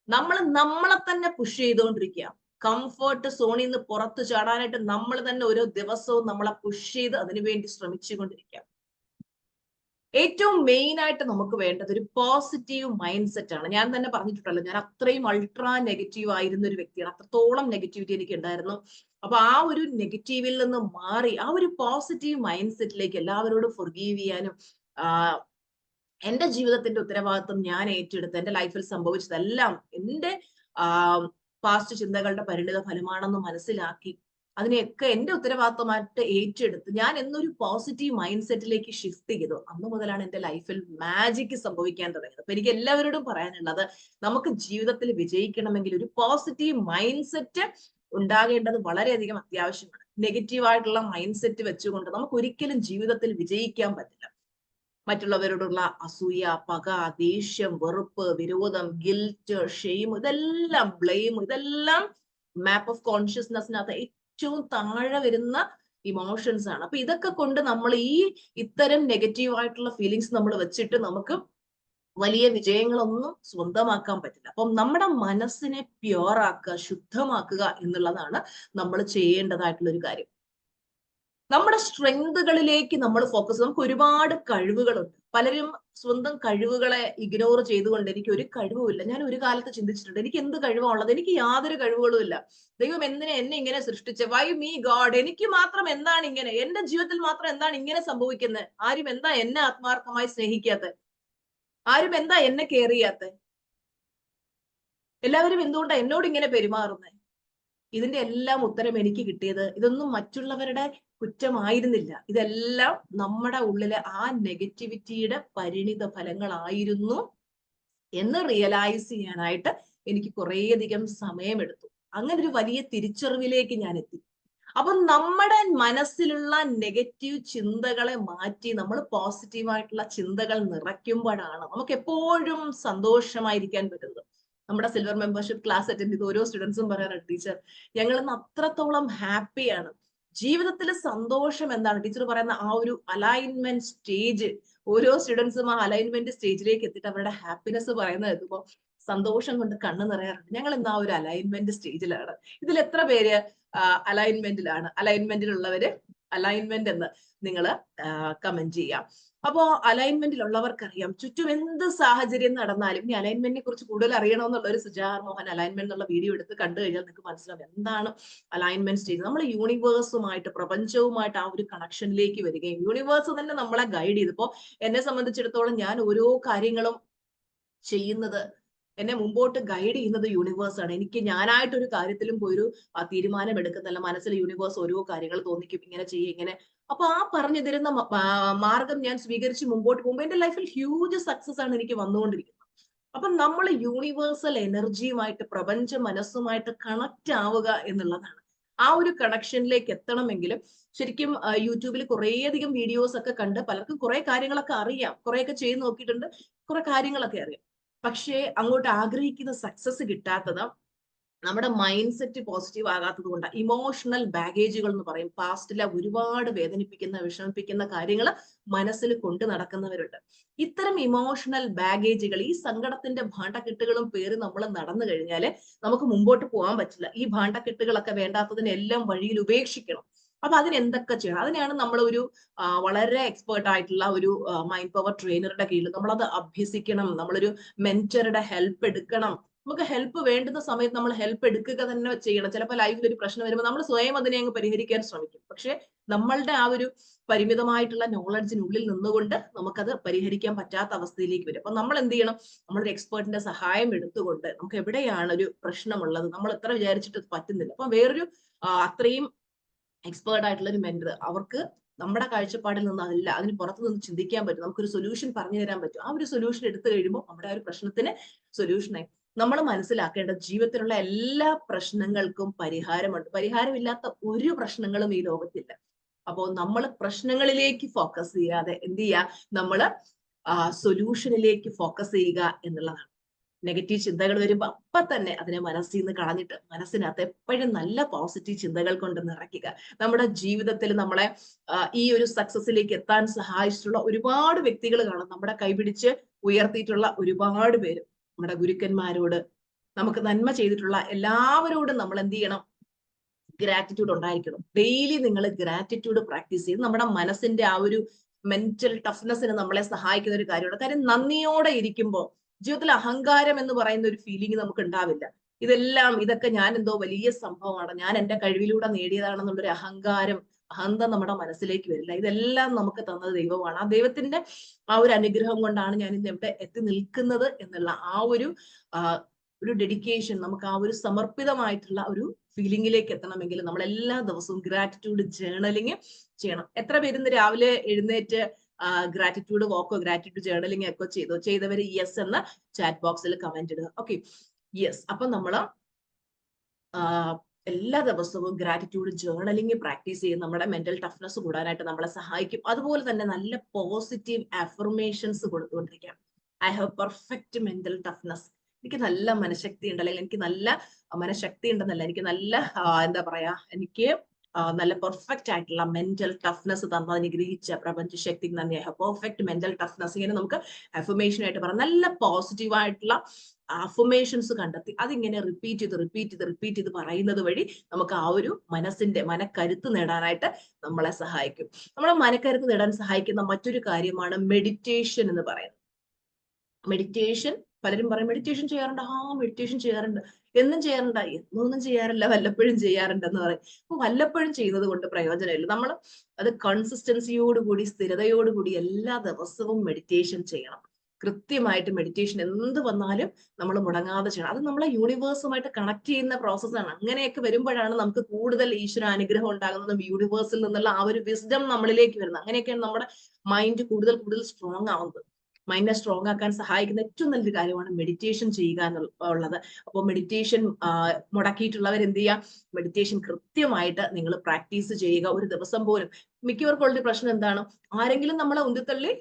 നമ്മൾ നമ്മളെ തന്നെ പുഷ് ചെയ്തുകൊണ്ടിരിക്കുക. കംഫർട്ട് സോണിൽ നിന്ന് പുറത്തു ചാടാനായിട്ട് നമ്മൾ തന്നെ ഓരോ ദിവസവും നമ്മളെ പുഷ് ചെയ്ത് അതിനുവേണ്ടി ശ്രമിച്ചുകൊണ്ടിരിക്കുക. ഏറ്റവും മെയിൻ ആയിട്ട് നമുക്ക് വേണ്ടത് ഒരു പോസിറ്റീവ് മൈൻഡ് സെറ്റ് ആണ്. ഞാൻ തന്നെ പറഞ്ഞിട്ടുണ്ടല്ലോ, ഞാൻ അത്രയും അൾട്രാ നെഗറ്റീവ് ആയിരുന്ന ഒരു വ്യക്തിയാണ്. അത്രത്തോളം നെഗറ്റിവിറ്റി എനിക്ക് ഉണ്ടായിരുന്നു. അപ്പൊ ആ ഒരു നെഗറ്റീവിൽ നിന്ന് മാറി ആ ഒരു പോസിറ്റീവ് മൈൻഡ് സെറ്റിലേക്ക് എല്ലാവരോടും ഫൊർഗീവ് ചെയ്യാനും, എന്റെ ജീവിതത്തിന്റെ ഉത്തരവാദിത്വം ഞാൻ ഏറ്റെടുത്ത് എന്റെ ലൈഫിൽ സംഭവിച്ചതെല്ലാം എന്റെ പാസ്റ്റ് ചിന്തകളുടെ പരിണിത ഫലമാണെന്ന് മനസ്സിലാക്കി അതിനെയൊക്കെ എന്റെ ഉത്തരവാദിത്വമായിട്ട് ഏറ്റെടുത്ത് ഞാൻ എന്നൊരു പോസിറ്റീവ് മൈൻഡ് സെറ്റിലേക്ക് ഷിഫ്റ്റ് ചെയ്തു. അന്ന് മുതലാണ് എന്റെ ലൈഫിൽ മാജിക് സംഭവിക്കാൻ തുടങ്ങിയത്. അപ്പൊ എനിക്ക് എല്ലാവരോടും പറയാനുള്ളത്, നമുക്ക് ജീവിതത്തിൽ വിജയിക്കണമെങ്കിൽ ഒരു പോസിറ്റീവ് മൈൻഡ് സെറ്റ് ഉണ്ടാകേണ്ടത് വളരെയധികം അത്യാവശ്യമാണ്. നെഗറ്റീവ് ആയിട്ടുള്ള മൈൻഡ് സെറ്റ് വെച്ചുകൊണ്ട് നമുക്ക് ഒരിക്കലും ജീവിതത്തിൽ വിജയിക്കാൻ പറ്റില്ല. മറ്റുള്ളവരോടുള്ള അസൂയ, പക, ദേഷ്യം, വെറുപ്പ്, വിരോധം, ഗിൽറ്റ്, ഷെയിം, ഇതെല്ലാം ബ്ലെയിം, ഇതെല്ലാം മാപ്പ് ഓഫ് കോൺഷ്യസ്നെസ്സിനകത്ത് ഏറ്റവും താഴെ വരുന്ന ഇമോഷൻസ് ആണ്. അപ്പൊ ഇതൊക്കെ കൊണ്ട് നമ്മൾ ഇത്തരം നെഗറ്റീവ് ആയിട്ടുള്ള ഫീലിങ്സ് നമ്മൾ വെച്ചിട്ട് നമുക്ക് വലിയ വിജയങ്ങളൊന്നും സ്വന്തമാക്കാൻ പറ്റില്ല. അപ്പം നമ്മുടെ മനസ്സിനെ പ്യുവർ ആക്കുക, ശുദ്ധമാക്കുക എന്നുള്ളതാണ് നമ്മൾ ചെയ്യേണ്ടതായിട്ടുള്ള ഒരു കാര്യം. നമ്മുടെ സ്ട്രെങ്തുകളിലേക്ക് നമ്മൾ ഫോക്കസ്. നമുക്ക് ഒരുപാട് കഴിവുകളുണ്ട്. പലരും സ്വന്തം കഴിവുകളെ ഇഗ്നോർ ചെയ്തുകൊണ്ട് എനിക്ക് ഒരു കഴിവുമില്ല. ഞാൻ ഒരു കാലത്ത് ചിന്തിച്ചിട്ടുണ്ട്, എനിക്ക് എന്ത് കഴിവാണുള്ളത്? എനിക്ക് യാതൊരു കഴിവുകളും ഇല്ല. ദൈവം എന്നെ ഇങ്ങനെ സൃഷ്ടിച്ചത്? Y me God? എനിക്ക് മാത്രം എന്താണ് ഇങ്ങനെ? എന്റെ ജീവിതത്തിൽ മാത്രം എന്താണ് ഇങ്ങനെ സംഭവിക്കുന്നത്? ആരും എന്താ എന്നെ ആത്മാർത്ഥമായി സ്നേഹിക്കാത്തത്? ആരും എന്താ എന്നെ കെയർ ചെയ്യാത്തത്? എല്ലാവരും എന്തുകൊണ്ടാണ് എന്നോട് ഇങ്ങനെ പെരുമാറുന്നത്? ഇതിന്റെ എല്ലാം ഉത്തരം എനിക്ക് കിട്ടിയത് ഇതൊന്നും മറ്റുള്ളവരുടെ കുറ്റമായിരുന്നില്ല. ഇതെല്ലാം നമ്മുടെ ഉള്ളിലെ ആ നെഗറ്റിവിറ്റിയുടെ പരിണിത ഫലങ്ങളായിരുന്നു എന്ന് റിയലൈസ് ചെയ്യാനായിട്ട് എനിക്ക് കുറേയധികം സമയമെടുത്തു. അങ്ങനെ ഒരു വലിയ തിരിച്ചറിവിലേക്ക് ഞാൻ എത്തി. അപ്പൊ നമ്മുടെ മനസ്സിലുള്ള നെഗറ്റീവ് ചിന്തകളെ മാറ്റി നമ്മൾ പോസിറ്റീവായിട്ടുള്ള ചിന്തകൾ നിറയ്ക്കുമ്പോഴാണ് നമുക്ക് എപ്പോഴും സന്തോഷമായിരിക്കാൻ പറ്റുന്നത്. നമ്മുടെ സിൽവർ മെമ്പർഷിപ്പ് ക്ലാസ് അറ്റൻഡ് ചെയ്ത് ഓരോ സ്റ്റുഡൻസും പറയാറുണ്ട്, ടീച്ചർ ഞങ്ങൾ ഇന്ന് അത്രത്തോളം ഹാപ്പിയാണ്. ജീവിതത്തിൽ സന്തോഷം എന്താണ് ടീച്ചർ പറയുന്ന ആ ഒരു അലൈൻമെന്റ് സ്റ്റേജ്, ഓരോ സ്റ്റുഡൻസും ആ അലൈൻമെന്റ് സ്റ്റേജിലേക്ക് എത്തിയിട്ട് അവരുടെ ഹാപ്പിനെസ് പറയുന്നത് കേൾക്കുമ്പോൾ സന്തോഷം കൊണ്ട് കണ്ണു നിറയാറുണ്ട്. ഞങ്ങൾ ഇന്ന് ആ ഒരു അലൈൻമെന്റ് സ്റ്റേജിലാണ്. ഇതിൽ എത്ര പേര് അലൈൻമെന്റിലാണ്? അലൈൻമെന്റിലുള്ളവര് അലൈൻമെന്റ് എന്ന് നിങ്ങൾ കമന്റ് ചെയ്യാം. അപ്പോ അലൈൻമെന്റിലുള്ളവർക്കറിയാം ചുറ്റും എന്ത് സാഹചര്യം നടന്നാലും. ഇനി അലൈൻമെന്റിനെ കുറിച്ച് കൂടുതൽ അറിയണമെന്നുള്ള ഒരു സുജാർ മോഹൻ അലൈൻമെന്റ് എന്നുള്ള വീഡിയോ എടുത്ത് കണ്ടു കഴിഞ്ഞാൽ നിങ്ങൾക്ക് മനസ്സിലാവും എന്താണ് അലൈൻമെന്റ് സ്റ്റേജ്. നമ്മൾ യൂണിവേഴ്സുമായിട്ട്, പ്രപഞ്ചവുമായിട്ട് ആ ഒരു കണക്ഷനിലേക്ക് വരികയും യൂണിവേഴ്സ് തന്നെ നമ്മളെ ഗൈഡ് ചെയ്തപ്പോ എന്നെ സംബന്ധിച്ചിടത്തോളം ഞാൻ ഓരോ കാര്യങ്ങളും ചെയ്യുന്നത്, എന്നെ മുമ്പോട്ട് ഗൈഡ് ചെയ്യുന്നത് യൂണിവേഴ്സ് ആണ്. എനിക്ക് ഞാനായിട്ടൊരു കാര്യത്തിലും പോയൊരു തീരുമാനം എടുക്കുന്നില്ല. മനസ്സിൽ യൂണിവേഴ്സ് ഓരോ കാര്യങ്ങൾ തോന്നിക്കും, ഇങ്ങനെ ചെയ്യും ഇങ്ങനെ. അപ്പൊ ആ പറഞ്ഞു തരുന്ന മാർഗം ഞാൻ സ്വീകരിച്ച് മുമ്പോട്ട് പോകുമ്പോൾ എന്റെ ലൈഫിൽ ഹ്യൂജ് സക്സസ് ആണ് എനിക്ക് വന്നുകൊണ്ടിരിക്കുന്നത്. അപ്പൊ നമ്മൾ യൂണിവേഴ്സൽ എനർജിയുമായിട്ട്, പ്രപഞ്ച മനസ്സുമായിട്ട് കണക്ട് ആവുക എന്നുള്ളതാണ്. ആ ഒരു കണക്ഷനിലേക്ക് എത്തണമെങ്കിലും ശരിക്കും യൂട്യൂബിൽ കുറേയധികം വീഡിയോസ് ഒക്കെ കണ്ട് പലർക്കും കുറെ കാര്യങ്ങളൊക്കെ അറിയാം, കുറെയൊക്കെ ചെയ്ത് നോക്കിയിട്ടുണ്ട്, കുറെ കാര്യങ്ങളൊക്കെ അറിയാം. പക്ഷേ അങ്ങോട്ട് ആഗ്രഹിക്കുന്ന സക്സസ് കിട്ടാത്തത് നമ്മുടെ മൈൻഡ് സെറ്റ് പോസിറ്റീവ് ആകാത്തത് കൊണ്ടാണ്. ഇമോഷണൽ ബാഗേജുകൾ എന്ന് പറയും. പാസ്റ്റിലെ ഒരുപാട് വേദനിപ്പിക്കുന്ന, വിഷമിപ്പിക്കുന്ന കാര്യങ്ങൾ മനസ്സിൽ കൊണ്ട് നടക്കുന്നവരുണ്ട്. ഇത്തരം ഇമോഷണൽ ബാഗേജുകൾ, ഈ സങ്കടത്തിന്റെ ഭാണ്ഡക്കെട്ടുകളും പേര് നമ്മൾ നടന്നു കഴിഞ്ഞാൽ നമുക്ക് മുമ്പോട്ട് പോകാൻ പറ്റില്ല. ഈ ഭാണ്ഡക്കെട്ടുകളൊക്കെ വേണ്ടാത്തതിനെല്ലാം വഴിയിൽ ഉപേക്ഷിക്കണം. അപ്പൊ അതിന് എന്തൊക്കെ ചെയ്യണം? അതിനെയാണ് നമ്മൾ ഒരു വളരെ എക്സ്പേർട്ട് ആയിട്ടുള്ള ഒരു മൈൻഡ് പവർ ട്രെയിനറുടെ കീഴിൽ നമ്മളത് അഭ്യസിക്കണം. നമ്മളൊരു മെന്ററുടെ ഹെൽപ്പ് എടുക്കണം. നമുക്ക് ഹെൽപ്പ് വേണ്ടുന്ന സമയത്ത് നമ്മൾ ഹെൽപ്പ് എടുക്കുക തന്നെ ചെയ്യണം. ചിലപ്പോൾ ലൈഫിൽ ഒരു പ്രശ്നം വരുമ്പോൾ നമ്മൾ സ്വയം അതിനെ അങ്ങ് പരിഹരിക്കാൻ ശ്രമിക്കും. പക്ഷെ നമ്മളുടെ ആ ഒരു പരിമിതമായിട്ടുള്ള നോളജിനുള്ളിൽ നിന്നുകൊണ്ട് നമുക്കത് പരിഹരിക്കാൻ പറ്റാത്ത അവസ്ഥയിലേക്ക് വരും. അപ്പൊ നമ്മൾ എന്ത് ചെയ്യണം? നമ്മളൊരു എക്സ്പേർട്ടിന്റെ സഹായം എടുത്തുകൊണ്ട് നമുക്ക് എവിടെയാണ് ഒരു പ്രശ്നമുള്ളത്, നമ്മൾ എത്ര വിചാരിച്ചിട്ട് പറ്റുന്നില്ല. അപ്പൊ വേറൊരു അത്രയും എക്സ്പേർട്ട് ആയിട്ടുള്ള ഒരു മെന്റർ, അവർക്ക് നമ്മുടെ കാഴ്ചപ്പാടിൽ നിന്ന് അതല്ല, അതിന് പുറത്തു നിന്ന് ചിന്തിക്കാൻ പറ്റും, നമുക്കൊരു സൊല്യൂഷൻ പറഞ്ഞു തരാൻ പറ്റും. ആ ഒരു സൊല്യൂഷൻ എടുത്തു കഴിയുമ്പോൾ നമ്മുടെ ആ ഒരു പ്രശ്നത്തിന് സൊല്യൂഷനായി. നമ്മൾ മനസ്സിലാക്കേണ്ട ജീവിതത്തിലുള്ള എല്ലാ പ്രശ്നങ്ങൾക്കും പരിഹാരമുണ്ട്. പരിഹാരമില്ലാത്ത ഒരു പ്രശ്നങ്ങളും ഈ ലോകത്തില്ല. അപ്പോൾ നമ്മൾ പ്രശ്നങ്ങളിലേക്ക് ഫോക്കസ് ചെയ്യാതെ എന്ത് ചെയ്യുക? നമ്മള് സൊല്യൂഷനിലേക്ക് ഫോക്കസ് ചെയ്യുക എന്നുള്ളതാണ്. നെഗറ്റീവ് ചിന്തകൾ വരുമ്പോൾ അപ്പൊ തന്നെ അതിനെ മനസ്സിൽ നിന്ന് കളഞ്ഞിട്ട് മനസ്സിനകത്ത് എപ്പോഴും നല്ല പോസിറ്റീവ് ചിന്തകൾ കൊണ്ട് നിറയ്ക്കുക. നമ്മുടെ ജീവിതത്തിൽ നമ്മളെ ഈ ഒരു സക്സസിലേക്ക് എത്താൻ സഹായിച്ചിട്ടുള്ള ഒരുപാട് വ്യക്തികൾ കാണും. നമ്മുടെ കൈപിടിച്ച് ഉയർത്തിയിട്ടുള്ള ഒരുപാട് പേര്, നമ്മുടെ ഗുരുക്കന്മാരോട്, നമുക്ക് നന്മ ചെയ്തിട്ടുള്ള എല്ലാവരോടും നമ്മൾ എന്ത് ചെയ്യണം? ഗ്രാറ്റിറ്റ്യൂഡ് ഉണ്ടായിരിക്കണം. ഡെയിലി നിങ്ങൾ ഗ്രാറ്റിറ്റ്യൂഡ് പ്രാക്ടീസ് ചെയ്ത് നമ്മുടെ മനസ്സിന്റെ ആ ഒരു മെന്റൽ ടഫ്നെസ്സിന് നമ്മളെ സഹായിക്കുന്ന ഒരു കാര്യമാണ്. കാര്യം നന്ദിയോടെ ഇരിക്കുമ്പോൾ ജീവിതത്തിൽ അഹങ്കാരം എന്ന് പറയുന്ന ഒരു ഫീലിംഗ് നമുക്ക് ഉണ്ടാവില്ല. ഇതൊക്കെ ഞാൻ എന്തോ വലിയ സംഭവമാണ്, ഞാൻ എന്റെ കഴിവിലൂടെ നേടിയതാണെന്നുള്ളൊരു അഹന്ത നമ്മുടെ മനസ്സിലേക്ക് വരില്ല. ഇതെല്ലാം നമുക്ക് തന്നത് ദൈവമാണ്. ആ ദൈവത്തിന്റെ ആ ഒരു അനുഗ്രഹം കൊണ്ടാണ് ഞാൻ ഇന്ന് എവിടെ എത്തി നിൽക്കുന്നത് എന്നുള്ള ആ ഒരു ഡെഡിക്കേഷൻ, നമുക്ക് ആ ഒരു സമർപ്പിതമായിട്ടുള്ള ഒരു ഫീലിംഗിലേക്ക് എത്തണമെങ്കിൽ നമ്മൾ എല്ലാ ദിവസവും ഗ്രാറ്റിറ്റ്യൂഡ് ജേർണലിങ് ചെയ്യണം. എത്ര പേര് ഇന്ന് രാവിലെ എഴുന്നേറ്റ് ഗ്രാറ്റിറ്റ്യൂഡ് വാക്കോ ഗ്രാറ്റിറ്റ്യൂഡ് ജേർണലിംഗ് ഒക്കെ ചെയ്തവര് യെസ് എന്ന ചാറ്റ് ബോക്സിൽ കമന്റ് ഇടുക. Okay, yes. അപ്പൊ നമ്മള് എല്ലാ ദിവസവും ഗ്രാറ്റിറ്റ്യൂഡ് ജേർണലിംഗ് പ്രാക്ടീസ് ചെയ്ത് നമ്മുടെ മെന്റൽ ടഫ്നെസ് കൂടാനായിട്ട് നമ്മളെ സഹായിക്കും. അതുപോലെ തന്നെ നല്ല പോസിറ്റീവ് അഫർമേഷൻസ് കൊടുത്തുകൊണ്ടിരിക്കാം. I have perfect mental toughness, എനിക്ക് നല്ല മനഃശക്തി ഉണ്ട്, അല്ലെങ്കിൽ എനിക്ക് നല്ല മനഃശക്തി ഉണ്ടെന്നല്ല, എനിക്ക് നല്ല എന്താ പറയാ, എനിക്ക് നല്ല പെർഫെക്റ്റ് ആയിട്ടുള്ള മെന്റൽ ടഫ്നെസ് തന്ന അനുഗ്രഹിച്ച പ്രപഞ്ച ശക്തിക്ക് നന്ദി. I have perfect mental toughness. ഇങ്ങനെ നമുക്ക് അഫർമേഷൻ ആയിട്ട് പറയാം. നല്ല പോസിറ്റീവ് ആയിട്ടുള്ള അഫർമേഷൻസ് കണ്ടെത്തി അതിങ്ങനെ റിപ്പീറ്റ് ചെയ്ത് പറയുന്നത് വഴി നമുക്ക് ആ ഒരു മനക്കരുത്ത് നേടാനായിട്ട് നമ്മളെ സഹായിക്കും. നമ്മളെ മനക്കരുത്ത് നേടാൻ സഹായിക്കുന്ന മറ്റൊരു കാര്യമാണ് മെഡിറ്റേഷൻ എന്ന് പറയുന്നത്. മെഡിറ്റേഷൻ, പലരും പറയും മെഡിറ്റേഷൻ ചെയ്യാറുണ്ട്. മെഡിറ്റേഷൻ ചെയ്യാറുണ്ട്. എന്നും ചെയ്യാറുണ്ട്? എന്നൊന്നും ചെയ്യാറില്ല, വല്ലപ്പോഴും ചെയ്യാറുണ്ടെന്ന് പറയും. അപ്പൊ വല്ലപ്പോഴും ചെയ്യുന്നത് കൊണ്ട് പ്രയോജനമില്ല. നമ്മൾ അത് കൺസിസ്റ്റൻസിയോടുകൂടി, സ്ഥിരതയോടുകൂടി എല്ലാ ദിവസവും മെഡിറ്റേഷൻ ചെയ്യണം. കൃത്യമായിട്ട് മെഡിറ്റേഷൻ എന്ത് വന്നാലും നമ്മൾ മുടങ്ങാതെ ചെയ്യണം. അത് നമ്മളെ യൂണിവേഴ്സുമായിട്ട് കണക്ട് ചെയ്യുന്ന പ്രോസസ്സാണ്. അങ്ങനെയൊക്കെ വരുമ്പോഴാണ് നമുക്ക് കൂടുതൽ ഈശ്വര അനുഗ്രഹം ഉണ്ടാകുന്നതും യൂണിവേഴ്സിൽ നിന്നുള്ള ആ ഒരു വിസ്ഡം നമ്മളിലേക്ക് വരുന്നത്. അങ്ങനെയൊക്കെയാണ് നമ്മുടെ മൈൻഡ് കൂടുതൽ കൂടുതൽ സ്ട്രോങ് ആവുന്നത്. മൈൻഡിനെ സ്ട്രോങ് ആക്കാൻ സഹായിക്കുന്ന ഏറ്റവും നല്ലൊരു കാര്യമാണ് മെഡിറ്റേഷൻ ചെയ്യുക എന്നുള്ളത്. അപ്പോൾ മെഡിറ്റേഷൻ മുടക്കിയിട്ടുള്ളവർ എന്ത് ചെയ്യുക? മെഡിറ്റേഷൻ കൃത്യമായിട്ട് നിങ്ങൾ പ്രാക്ടീസ് ചെയ്യുക. ഒരു ദിവസം പോലും. മിക്കവർക്കും ഉള്ള പ്രശ്നം എന്താണ്? ആരെങ്കിലും നമ്മളെ ഉന്തിത്തള്ളി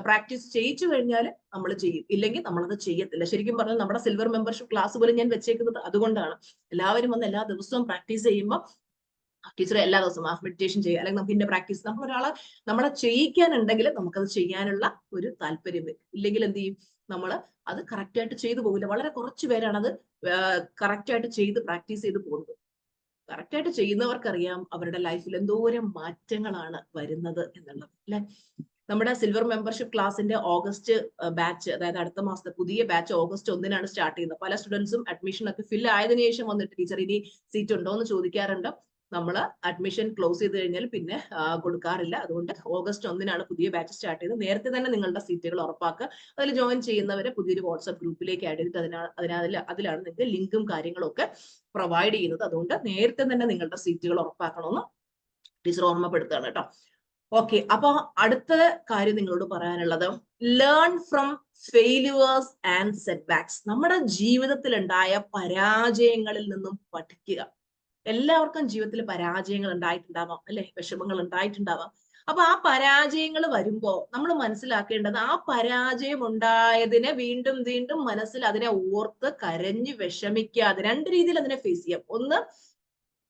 പ്രാക്ടീസ് ചെയ്യിച്ചു കഴിഞ്ഞാൽ നമ്മൾ ചെയ്യും, ഇല്ലെങ്കിൽ നമ്മളത് ചെയ്യത്തില്ല. ശരിക്കും പറഞ്ഞാൽ നമ്മുടെ സിൽവർ മെമ്പർഷിപ്പ് ക്ലാസ് പോലും ഞാൻ വെച്ചേക്കുന്നത് അതുകൊണ്ടാണ്. എല്ലാവരും വന്ന് എല്ലാ ദിവസവും പ്രാക്ടീസ് ചെയ്യുമ്പോൾ ടീച്ചർ എല്ലാ ദിവസവും മെഡിറ്റേഷൻ ചെയ്യുക, അല്ലെങ്കിൽ നമുക്ക് ഇതിന്റെ പ്രാക്ടീസ്, നമ്മൾ ഒരാളെ നമ്മളെ ചെയ്യിക്കാനുണ്ടെങ്കിൽ നമുക്കത് ചെയ്യാനുള്ള ഒരു താല്പര്യം വരും. ഇല്ലെങ്കിൽ എന്ത് ചെയ്യും? നമ്മൾ അത് കറക്റ്റ് ആയിട്ട് ചെയ്തു പോകില്ല. വളരെ കുറച്ച് പേരാണ് അത് കറക്റ്റ് ആയിട്ട് ചെയ്ത് പ്രാക്ടീസ് ചെയ്ത് പോകുന്നത്. കറക്റ്റ് ആയിട്ട് ചെയ്യുന്നവർക്കറിയാം അവരുടെ ലൈഫിൽ എന്തോരം മാറ്റങ്ങളാണ് വരുന്നത് എന്നുള്ളത് അല്ലെ. നമ്മുടെ സിൽവർ മെമ്പർഷിപ്പ് ക്ലാസിന്റെ ഓഗസ്റ്റ് ബാച്ച്, അതായത് അടുത്ത മാസത്തെ പുതിയ ബാച്ച് ഓഗസ്റ്റ് 1 സ്റ്റാർട്ട് ചെയ്യുന്നത്. പല സ്റ്റുഡൻസും അഡ്മിഷൻ ഒക്കെ ഫിൽ ആയതിനു ശേഷം വന്നിട്ട് ടീച്ചർ ഇനി സീറ്റ് ഉണ്ടോ എന്ന് ചോദിക്കാറുണ്ട്. നമ്മൾ അഡ്മിഷൻ ക്ലോസ് ചെയ്ത് കഴിഞ്ഞാൽ പിന്നെ കൊടുക്കാറില്ല. അതുകൊണ്ട് ഓഗസ്റ്റ് 1 പുതിയ ബാച്ച് സ്റ്റാർട്ട് ചെയ്ത് നേരത്തെ തന്നെ നിങ്ങളുടെ സീറ്റുകൾ ഉറപ്പാക്കുക. അതിൽ ജോയിൻ ചെയ്യുന്നവരെ പുതിയൊരു വാട്സ്ആപ്പ് ഗ്രൂപ്പിലേക്ക് ആഡ് ചെയ്തിട്ട് അതിലാണ് നിങ്ങൾക്ക് ലിങ്കും കാര്യങ്ങളും ഒക്കെ പ്രൊവൈഡ് ചെയ്യുന്നത്. അതുകൊണ്ട് നേരത്തെ തന്നെ നിങ്ങളുടെ സീറ്റുകൾ ഉറപ്പാക്കണമെന്ന് ടീച്ചർ ഓർമ്മപ്പെടുത്തുകയാണ് കേട്ടോ. ഓക്കെ, അപ്പൊ അടുത്ത കാര്യം നിങ്ങളോട് പറയാനുള്ളത്, ലേൺ ഫ്രം ഫെയിലുവേഴ്സ് ആൻഡ് സെറ്റ്ബാക്സ്. നമ്മുടെ ജീവിതത്തിൽ ഉണ്ടായ പരാജയങ്ങളിൽ നിന്നും പഠിക്കുക. എല്ലാവർക്കും ജീവിതത്തിൽ പരാജയങ്ങൾ ഉണ്ടായിട്ടുണ്ടാവാം അല്ലെ, വിഷമങ്ങൾ ഉണ്ടായിട്ടുണ്ടാവാം. അപ്പൊ ആ പരാജയങ്ങൾ വരുമ്പോ നമ്മൾ മനസ്സിലാക്കേണ്ടത്, ആ പരാജയം ഉണ്ടായതിനെ വീണ്ടും വീണ്ടും മനസ്സിൽ അതിനെ ഓർത്ത് കരഞ്ഞ് വിഷമിക്കാതെ രണ്ട് രീതിയിൽ അതിനെ ഫേസ് ചെയ്യാം. ഒന്ന്,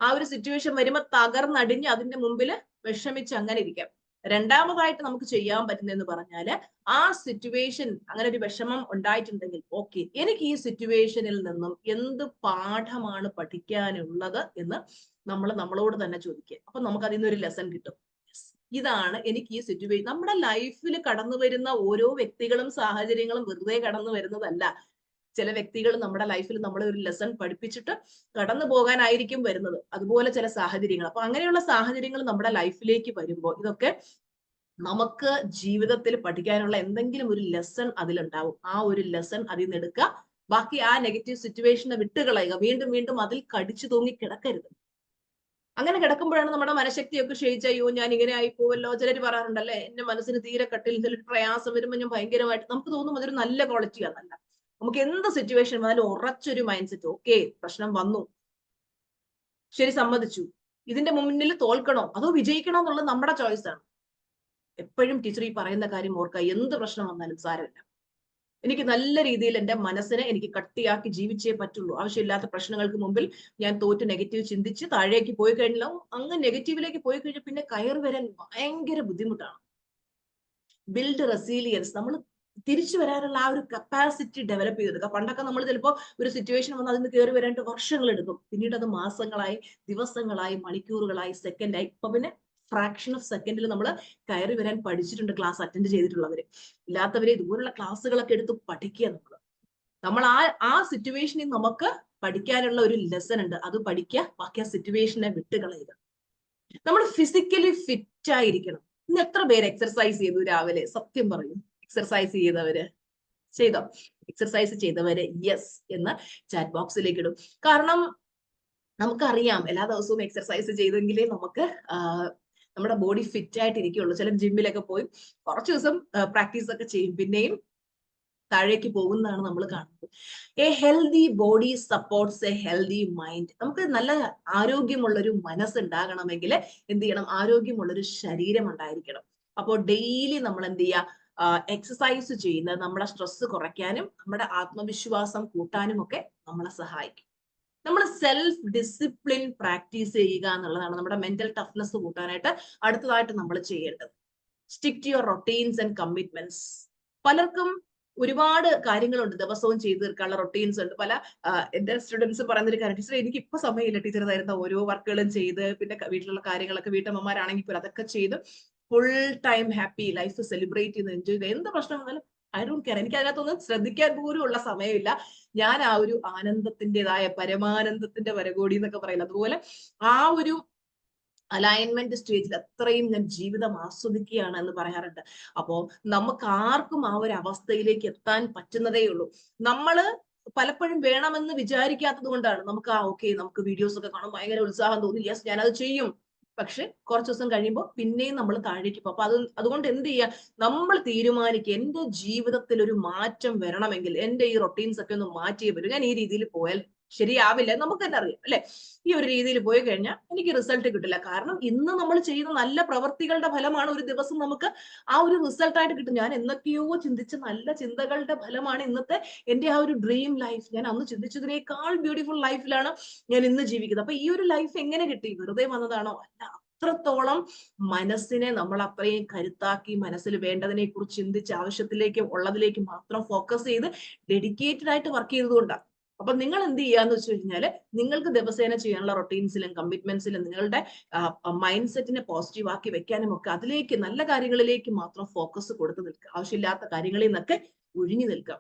ആ ഒരു സിറ്റുവേഷൻ വരുമ്പോ തകർന്നടിഞ്ഞ് അതിന്റെ മുമ്പിൽ വിഷമിച്ച് അങ്ങനെ ഇരിക്കാം. രണ്ടാമതായിട്ട് നമുക്ക് ചെയ്യാൻ പറ്റുന്നതെന്ന് പറഞ്ഞാല്, ആ സിറ്റുവേഷൻ, അങ്ങനെ ഒരു വിഷമം ഉണ്ടായിട്ടുണ്ടെങ്കിൽ ഓക്കെ, എനിക്ക് ഈ സിറ്റുവേഷനിൽ നിന്നും എന്ത് പാഠമാണ് പഠിക്കാനുള്ളത് എന്ന് നമ്മൾ നമ്മളോട് തന്നെ ചോദിക്കുക. അപ്പൊ നമുക്ക് അതിൽ നിന്നൊരു ലെസൺ കിട്ടും. ഇതാണ് എനിക്ക് ഈ സിറ്റുവേഷൻ. നമ്മുടെ ലൈഫിൽ കടന്നു വരുന്ന ഓരോ വ്യക്തികളും സാഹചര്യങ്ങളും വെറുതെ കടന്നു വരുന്നതല്ല. ചില വ്യക്തികൾ നമ്മുടെ ലൈഫിൽ നമ്മളെ ഒരു ലെസൺ പഠിപ്പിച്ചിട്ട് കടന്നു പോകാനായിരിക്കും വരുന്നത്. അതുപോലെ ചില സാഹചര്യങ്ങൾ. അപ്പൊ അങ്ങനെയുള്ള സാഹചര്യങ്ങൾ നമ്മുടെ ലൈഫിലേക്ക് വരുമ്പോൾ ഇതൊക്കെ നമുക്ക് ജീവിതത്തിൽ പഠിക്കാനുള്ള എന്തെങ്കിലും ഒരു ലെസൺ അതിലുണ്ടാവും. ആ ഒരു ലെസൺ അതിൽ നിന്ന് എടുക്കുക. ബാക്കി ആ നെഗറ്റീവ് സിറ്റുവേഷനെ വിട്ടുകളയുക. വീണ്ടും വീണ്ടും അതിൽ കടിച്ചു തൂങ്ങി കിടക്കരുത്. അങ്ങനെ കിടക്കുമ്പോഴാണ് നമ്മുടെ മനഃശക്തിയൊക്കെ ക്ഷയിച്ച, അയ്യോ ഞാൻ ഇങ്ങനെ ആയി പോവല്ലോ. ചിലർ പറയാറുണ്ടല്ലേ, എന്റെ മനസ്സിന് തീരെ കട്ടിൽ എന്തെങ്കിലും പ്രയാസം വരുമ്പോൾ ഞാൻ ഭയങ്കരമായിട്ട്, നമുക്ക് തോന്നും അതൊരു നല്ല ക്വാളിറ്റിയാണല്ല. നമുക്ക് എന്ത് സിറ്റുവേഷൻ വന്നാലും ഉറച്ചൊരു മൈൻഡ് സെറ്റ്, ഓക്കെ പ്രശ്നം വന്നു, ശരി സമ്മതിച്ചു, ഇതിന്റെ മുന്നിൽ തോൽക്കണോ അതോ വിജയിക്കണോ എന്നുള്ളത് നമ്മുടെ ചോയ്സ് ആണ്. എപ്പോഴും ടീച്ചർ ഈ പറയുന്ന കാര്യം ഓർക്കുക, എന്ത് പ്രശ്നം വന്നാലും സാരമില്ല, എനിക്ക് നല്ല രീതിയിൽ എന്റെ മനസ്സിനെ എനിക്ക് കട്ടിയാക്കി ജീവിച്ചേ പറ്റുള്ളൂ. ആവശ്യമില്ലാത്ത പ്രശ്നങ്ങൾക്ക് മുമ്പിൽ ഞാൻ തോറ്റ് നെഗറ്റീവ് ചിന്തിച്ച് താഴേക്ക് പോയി കഴിഞ്ഞാൽ, അങ്ങ് നെഗറ്റീവിലേക്ക് പോയി കഴിഞ്ഞാൽ പിന്നെ കയറി വരാൻ ഭയങ്കര ബുദ്ധിമുട്ടാണ്. ബിൽഡ് റെസീലിയൻസ്, നമ്മൾ തിരിച്ചു വരാനുള്ള ആ ഒരു കപ്പാസിറ്റി ഡെവലപ്പ് ചെയ്തെടുക്കുക. പണ്ടൊക്കെ നമ്മൾ ചിലപ്പോൾ ഒരു സിറ്റുവേഷൻ വന്ന് അതിന് കയറി വരാനായിട്ട് വർഷങ്ങൾ എടുക്കും. പിന്നീട് അത് മാസങ്ങളായി, ദിവസങ്ങളായി, മണിക്കൂറുകളായി, സെക്കൻഡായി. ഇപ്പൊ പിന്നെ ഫ്രാക്ഷൻ ഓഫ് സെക്കൻഡിൽ നമ്മൾ കയറി വരാൻ പഠിച്ചിട്ടുണ്ട്, ക്ലാസ് അറ്റൻഡ് ചെയ്തിട്ടുള്ളവര്. ഇല്ലാത്തവരെ ഇതുപോലുള്ള ക്ലാസ്സുകളൊക്കെ എടുത്ത് പഠിക്കുക. നമ്മൾ ആ സിറ്റുവേഷനിൽ നമുക്ക് പഠിക്കാനുള്ള ഒരു ലെസൺ ഉണ്ട്, അത് പഠിക്കുക. ബാക്കി ആ സിറ്റുവേഷനെ വിട്ടുകളയുക. നമ്മൾ ഫിസിക്കലി ഫിറ്റ് ആയിരിക്കണം. ഇന്ന് എത്ര പേര് എക്സർസൈസ് ചെയ്തു രാവിലെ? സത്യം പറയും, എക്സർസൈസ് ചെയ്തവര് ചെയ്തോ? എക്സർസൈസ് ചെയ്തവര് യെസ് എന്ന് ചാറ്റ് ബോക്സിലേക്ക് ഇടും. കാരണം നമുക്കറിയാം എല്ലാ ദിവസവും എക്സർസൈസ് ചെയ്തെങ്കിലേ നമുക്ക് നമ്മുടെ ബോഡി ഫിറ്റ് ആയിട്ട് ഇരിക്കുള്ളൂ. ചില ജിമ്മിലൊക്കെ പോയി കുറച്ച് ദിവസം പ്രാക്ടീസ് ഒക്കെ ചെയ്യും, പിന്നെയും താഴേക്ക് പോകുന്നതാണ് നമ്മൾ കാണുന്നത്. A healthy body supports A healthy mind. നമുക്ക് നല്ല ആരോഗ്യമുള്ളൊരു മനസ്സുണ്ടാകണമെങ്കിൽ എന്ത് ചെയ്യണം? ആരോഗ്യമുള്ളൊരു ശരീരം ഉണ്ടായിരിക്കണം. അപ്പോൾ ഡെയിലി നമ്മൾ എന്ത് ചെയ്യുക? എക്സസൈസ് ചെയ്യുന്നത് നമ്മുടെ സ്ട്രെസ് കുറയ്ക്കാനും നമ്മുടെ ആത്മവിശ്വാസം കൂട്ടാനും ഒക്കെ നമ്മളെ സഹായിക്കും. നമ്മൾ സെൽഫ് ഡിസിപ്ലിൻ പ്രാക്ടീസ് ചെയ്യുക എന്നുള്ളതാണ് നമ്മുടെ മെന്റൽ ടഫ്നെസ് കൂട്ടാനായിട്ട് അടുത്തതായിട്ട് നമ്മൾ ചെയ്യേണ്ടത്. Stick to your routines and commitments. പലർക്കും ഒരുപാട് കാര്യങ്ങളുണ്ട്, ദിവസവും ചെയ്ത് തീർക്കാനുള്ള റൊട്ടീൻസ് ഉണ്ട്. പല എന്റെ സ്റ്റുഡൻസ് പറയുന്നൊരു കാര്യം, ടീച്ചർ എനിക്ക് ഇപ്പൊ സമയമില്ല, ടീച്ചർ തരുന്ന ഓരോ വർക്കുകളും ചെയ്ത്, പിന്നെ വീട്ടിലുള്ള കാര്യങ്ങളൊക്കെ വീട്ടമ്മമാരാണെങ്കിൽ പോലും അതൊക്കെ ചെയ്ത് full time happy life celebrate ചെയ്ത് എൻജോയ് ചെയ്ത്, എന്ത് പ്രശ്നം വന്നാലും ഐ ഡോണ്ട് കെയർ, എനിക്ക് അതിനകത്തൊന്നും ശ്രദ്ധിക്കാൻ പോലും ഉള്ള സമയമില്ല. ഞാൻ ആ ഒരു ആനന്ദത്തിൻ്റെതായ പരമാനന്ദത്തിന്റെ വരകോടി എന്നൊക്കെ പറയില്ല, അതുപോലെ ആ ഒരു അലൈൻമെന്റ് സ്റ്റേജിൽ അത്രയും ഞാൻ ജീവിതം ആസ്വദിക്കുകയാണ് എന്ന് പറയാറുണ്ട്. അപ്പോ നമുക്ക് ആർക്കും ആ ഒരു അവസ്ഥയിലേക്ക് എത്താൻ പറ്റുന്നതേ ഉള്ളൂ. നമ്മള് പലപ്പോഴും വേണമെന്ന് വിചാരിക്കാത്തത് കൊണ്ടാണ് നമുക്ക് ഓക്കെ നമുക്ക് വീഡിയോസ് ഒക്കെ കാണും ഭയങ്കര ഉത്സാഹം തോന്നി, യെസ് ഞാനത് ചെയ്യും. പക്ഷെ കുറച്ച് ദിവസം കഴിയുമ്പോൾ പിന്നെയും നമ്മൾ താഴേക്ക് പോകും. അപ്പൊ അതുകൊണ്ട് എന്ത് ചെയ്യുക, നമ്മൾ തീരുമാനിക്കുക എന്റെ ജീവിതത്തിൽ ഒരു മാറ്റം വരണമെങ്കിൽ എന്റെ ഈ റൊട്ടീൻസ് ഒക്കെ ഒന്ന് മാറ്റിയേ വരും. ഞാൻ ഈ രീതിയിൽ പോയാൽ ശരിയാവില്ല, നമുക്ക് തന്നെ അറിയാം അല്ലെ. ഈ ഒരു രീതിയിൽ പോയി കഴിഞ്ഞാൽ എനിക്ക് റിസൾട്ട് കിട്ടില്ല. കാരണം ഇന്ന് നമ്മൾ ചെയ്യുന്ന നല്ല പ്രവർത്തികളുടെ ഫലമാണ് ഒരു ദിവസം നമുക്ക് ആ ഒരു റിസൾട്ട് ആയിട്ട് കിട്ടും. ഞാൻ എന്നൊക്കെയോ ചിന്തിച്ച നല്ല ചിന്തകളുടെ ഫലമാണ് ഇന്നത്തെ എന്റെ ആ ഒരു ഡ്രീം ലൈഫ്. ഞാൻ അന്ന് ചിന്തിച്ചതിനേക്കാൾ ബ്യൂട്ടിഫുൾ ലൈഫിലാണ് ഞാൻ ഇന്ന് ജീവിക്കുന്നത്. അപ്പൊ ഈ ഒരു ലൈഫ് എങ്ങനെ കിട്ടി? വെറുതെ വന്നതാണോ? അല്ല. അത്രത്തോളം മനസ്സിനെ നമ്മൾ അത്രയും കരുത്താക്കി, മനസ്സിൽ വേണ്ടതിനെ കുറിച്ച് ചിന്തിച്ച് ആവശ്യത്തിലേക്ക് ഉള്ളതിലേക്ക് മാത്രം ഫോക്കസ് ചെയ്ത് ഡെഡിക്കേറ്റഡ് ആയിട്ട് വർക്ക് ചെയ്തതുകൊണ്ടാണ്. അപ്പൊ നിങ്ങൾ എന്ത് ചെയ്യാന്ന് വെച്ച് കഴിഞ്ഞാല് നിങ്ങൾക്ക് ദിവസേന ചെയ്യാനുള്ള റൊട്ടീൻസിലും കമ്മിറ്റ്മെന്റ്സിലും നിങ്ങളുടെ മൈൻഡ് സെറ്റിനെ പോസിറ്റീവ് ആക്കി വെക്കാനും ഒക്കെ അതിലേക്ക് നല്ല കാര്യങ്ങളിലേക്ക് മാത്രം ഫോക്കസ് കൊടുത്ത് നിൽക്കുക. ആവശ്യമില്ലാത്ത കാര്യങ്ങളിൽ നിന്നൊക്കെ ഒഴിഞ്ഞു നിൽക്കുക.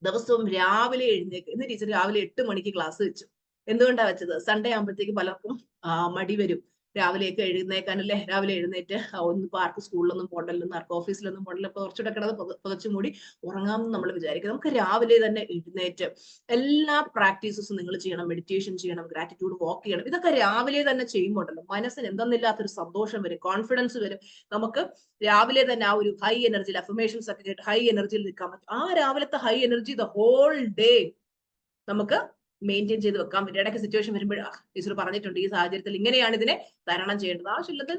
ദിവസവും രാവിലെ എഴുന്നേക്ക്. ഇന്ന് ടീച്ചർ രാവിലെ 8 മണിക്ക് ക്ലാസ് വെച്ചു. എന്തുകൊണ്ടാ വെച്ചത്? സൺഡേ ആകുമ്പോഴത്തേക്ക് പലർക്കും മടി വരും രാവിലെയൊക്കെ എഴുന്നേക്കാൻ അല്ലേ. രാവിലെ എഴുന്നേറ്റ് ഒന്നും ഇപ്പൊ ആർക്ക് സ്കൂളിലൊന്നും പോകണ്ടല്ലോ, ആർക്ക് ഓഫീസിലൊന്നും പോകണ്ടല്ലോ, ഇപ്പൊ കുറച്ചുകൂടെ കിടന്ന് പുതച്ചു മൂടി ഉറങ്ങാമെന്ന് നമ്മൾ വിചാരിക്കും. നമുക്ക് രാവിലെ തന്നെ എഴുന്നേറ്റ് എല്ലാ പ്രാക്ടീസസും നിങ്ങൾ ചെയ്യണം. മെഡിറ്റേഷൻ ചെയ്യണം, ഗ്രാറ്റിറ്റ്യൂഡ് വാക്ക് ചെയ്യണം. ഇതൊക്കെ രാവിലെ തന്നെ ചെയ്യുമ്പോണ്ടല്ലോ മനസ്സിന് എന്തെന്നില്ലാത്തൊരു സന്തോഷം വരും, കോൺഫിഡൻസ് വരും. നമുക്ക് രാവിലെ തന്നെ ആ ഒരു ഹൈ എനർജിയിൽ അഫർമേഷൻസ് ഒക്കെ കേട്ട് ഹൈ എനർജിയിൽ നിൽക്കാൻ പറ്റും. ആ രാവിലത്തെ high energy the whole day നമുക്ക് മെയിൻറ്റെയിൻ ചെയ്ത് വെക്കാൻ പറ്റും. ഇടയ്ക്ക് സിറ്റുവേഷൻ വരുമ്പോൾ ടീച്ചർ പറഞ്ഞിട്ടുണ്ട് ഈ സാഹചര്യത്തിൽ ഇങ്ങനെയാണ് ഇതിനെ തരണം ചെയ്യേണ്ടത്. ആവശ്യമില്ലത്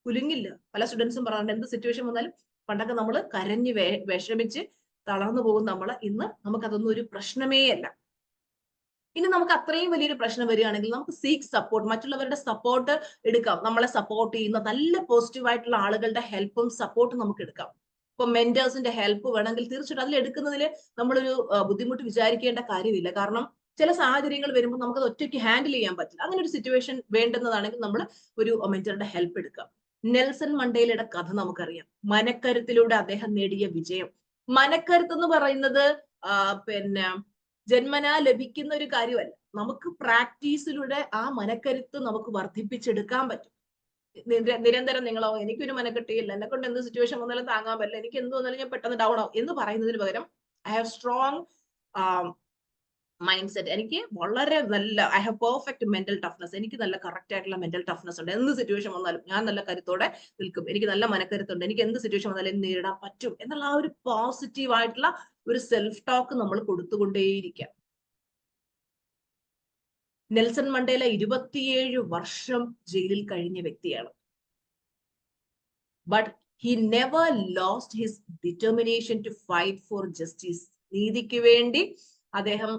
കുലുങ്ങില്ല. പല സ്റ്റുഡൻസും പറയാറുണ്ട് എന്ത് സിറ്റുവേഷൻ വന്നാലും പണ്ടൊക്കെ നമ്മൾ കരഞ്ഞ് വിഷമിച്ച് തളർന്നു പോകും നമ്മള്. ഇന്ന് നമുക്കതൊന്നും ഒരു പ്രശ്നമേ അല്ല. ഇനി നമുക്ക് അത്രയും വലിയൊരു പ്രശ്നം വരികയാണെങ്കിൽ നമുക്ക് സീക്ക് സപ്പോർട്ട്, മറ്റുള്ളവരുടെ സപ്പോർട്ട് എടുക്കാം. നമ്മളെ സപ്പോർട്ട് ചെയ്യുന്ന നല്ല പോസിറ്റീവ് ആയിട്ടുള്ള ആളുകളുടെ ഹെൽപ്പും സപ്പോർട്ടും നമുക്ക് എടുക്കാം. ഇപ്പൊ മെന്റേഴ്സിന്റെ ഹെൽപ്പ് വേണമെങ്കിൽ തീർച്ചയായിട്ടും അതിൽ എടുക്കുന്നതിൽ നമ്മളൊരു ബുദ്ധിമുട്ട് വിചാരിക്കേണ്ട കാര്യമില്ല. കാരണം ചില സാഹചര്യങ്ങൾ വരുമ്പോൾ നമുക്കത് ഒറ്റയ്ക്ക് ഹാൻഡിൽ ചെയ്യാൻ പറ്റില്ല. അങ്ങനെ ഒരു സിറ്റുവേഷൻ വേണ്ടുന്നതാണെങ്കിൽ നമ്മൾ ഒരു മെന്ററുടെ ഹെൽപ്പ് എടുക്കാം. നെൽസൺ മണ്ടേലയുടെ കഥ നമുക്കറിയാം. മനക്കരുത്തിലൂടെ അദ്ദേഹം നേടിയ വിജയം. മനക്കരുത്ത് എന്ന് പറയുന്നത് പിന്നെ ജന്മനാ ലഭിക്കുന്ന ഒരു കാര്യമല്ല. നമുക്ക് പ്രാക്ടീസിലൂടെ ആ മനക്കരുത്ത് നമുക്ക് വർദ്ധിപ്പിച്ചെടുക്കാൻ പറ്റും. നിരന്തരം നിങ്ങളോ എനിക്കൊരു മനക്കെട്ടിയില്ല, എന്നെ കൊണ്ട് എന്ത് സിറ്റുവേഷൻ വന്നാലും താങ്ങാൻ പറ്റില്ല, എനിക്ക് എന്ത് വന്നാലും ഞാൻ പെട്ടെന്ന് ഡൗൺ ആവും എന്ന് പറയുന്നതിന് പകരം I have strong mind set, എനിക്ക് വളരെ നല്ല I have perfect mental toughness, എനിക്ക് നല്ല കറക്റ്റ് ആയിട്ടുള്ള മെന്റൽ ടഫ്നെസ് ഉണ്ട്. എന്ത് സിറ്റുവേഷൻ വന്നാലും ഞാൻ നല്ല കരുത്തോടെ നിൽക്കും, എനിക്ക് നല്ല മനക്കരുത്തുണ്ട്, എനിക്ക് എന്ത് സിറ്റുവേഷൻ വന്നാലും നേരിടാൻ പറ്റും എന്നുള്ള ആ ഒരു പോസിറ്റീവ് ആയിട്ടുള്ള ഒരു സെൽഫ് ടോക്ക് നമ്മൾ കൊടുത്തുകൊണ്ടേയിരിക്കാം. നെൽസൺ മണ്ടേല 27 വർഷം ജയിലിൽ കഴിഞ്ഞ വ്യക്തിയാണ്. But he never lost his determination to fight for justice. നീതിക്ക് വേണ്ടി അദ്ദേഹം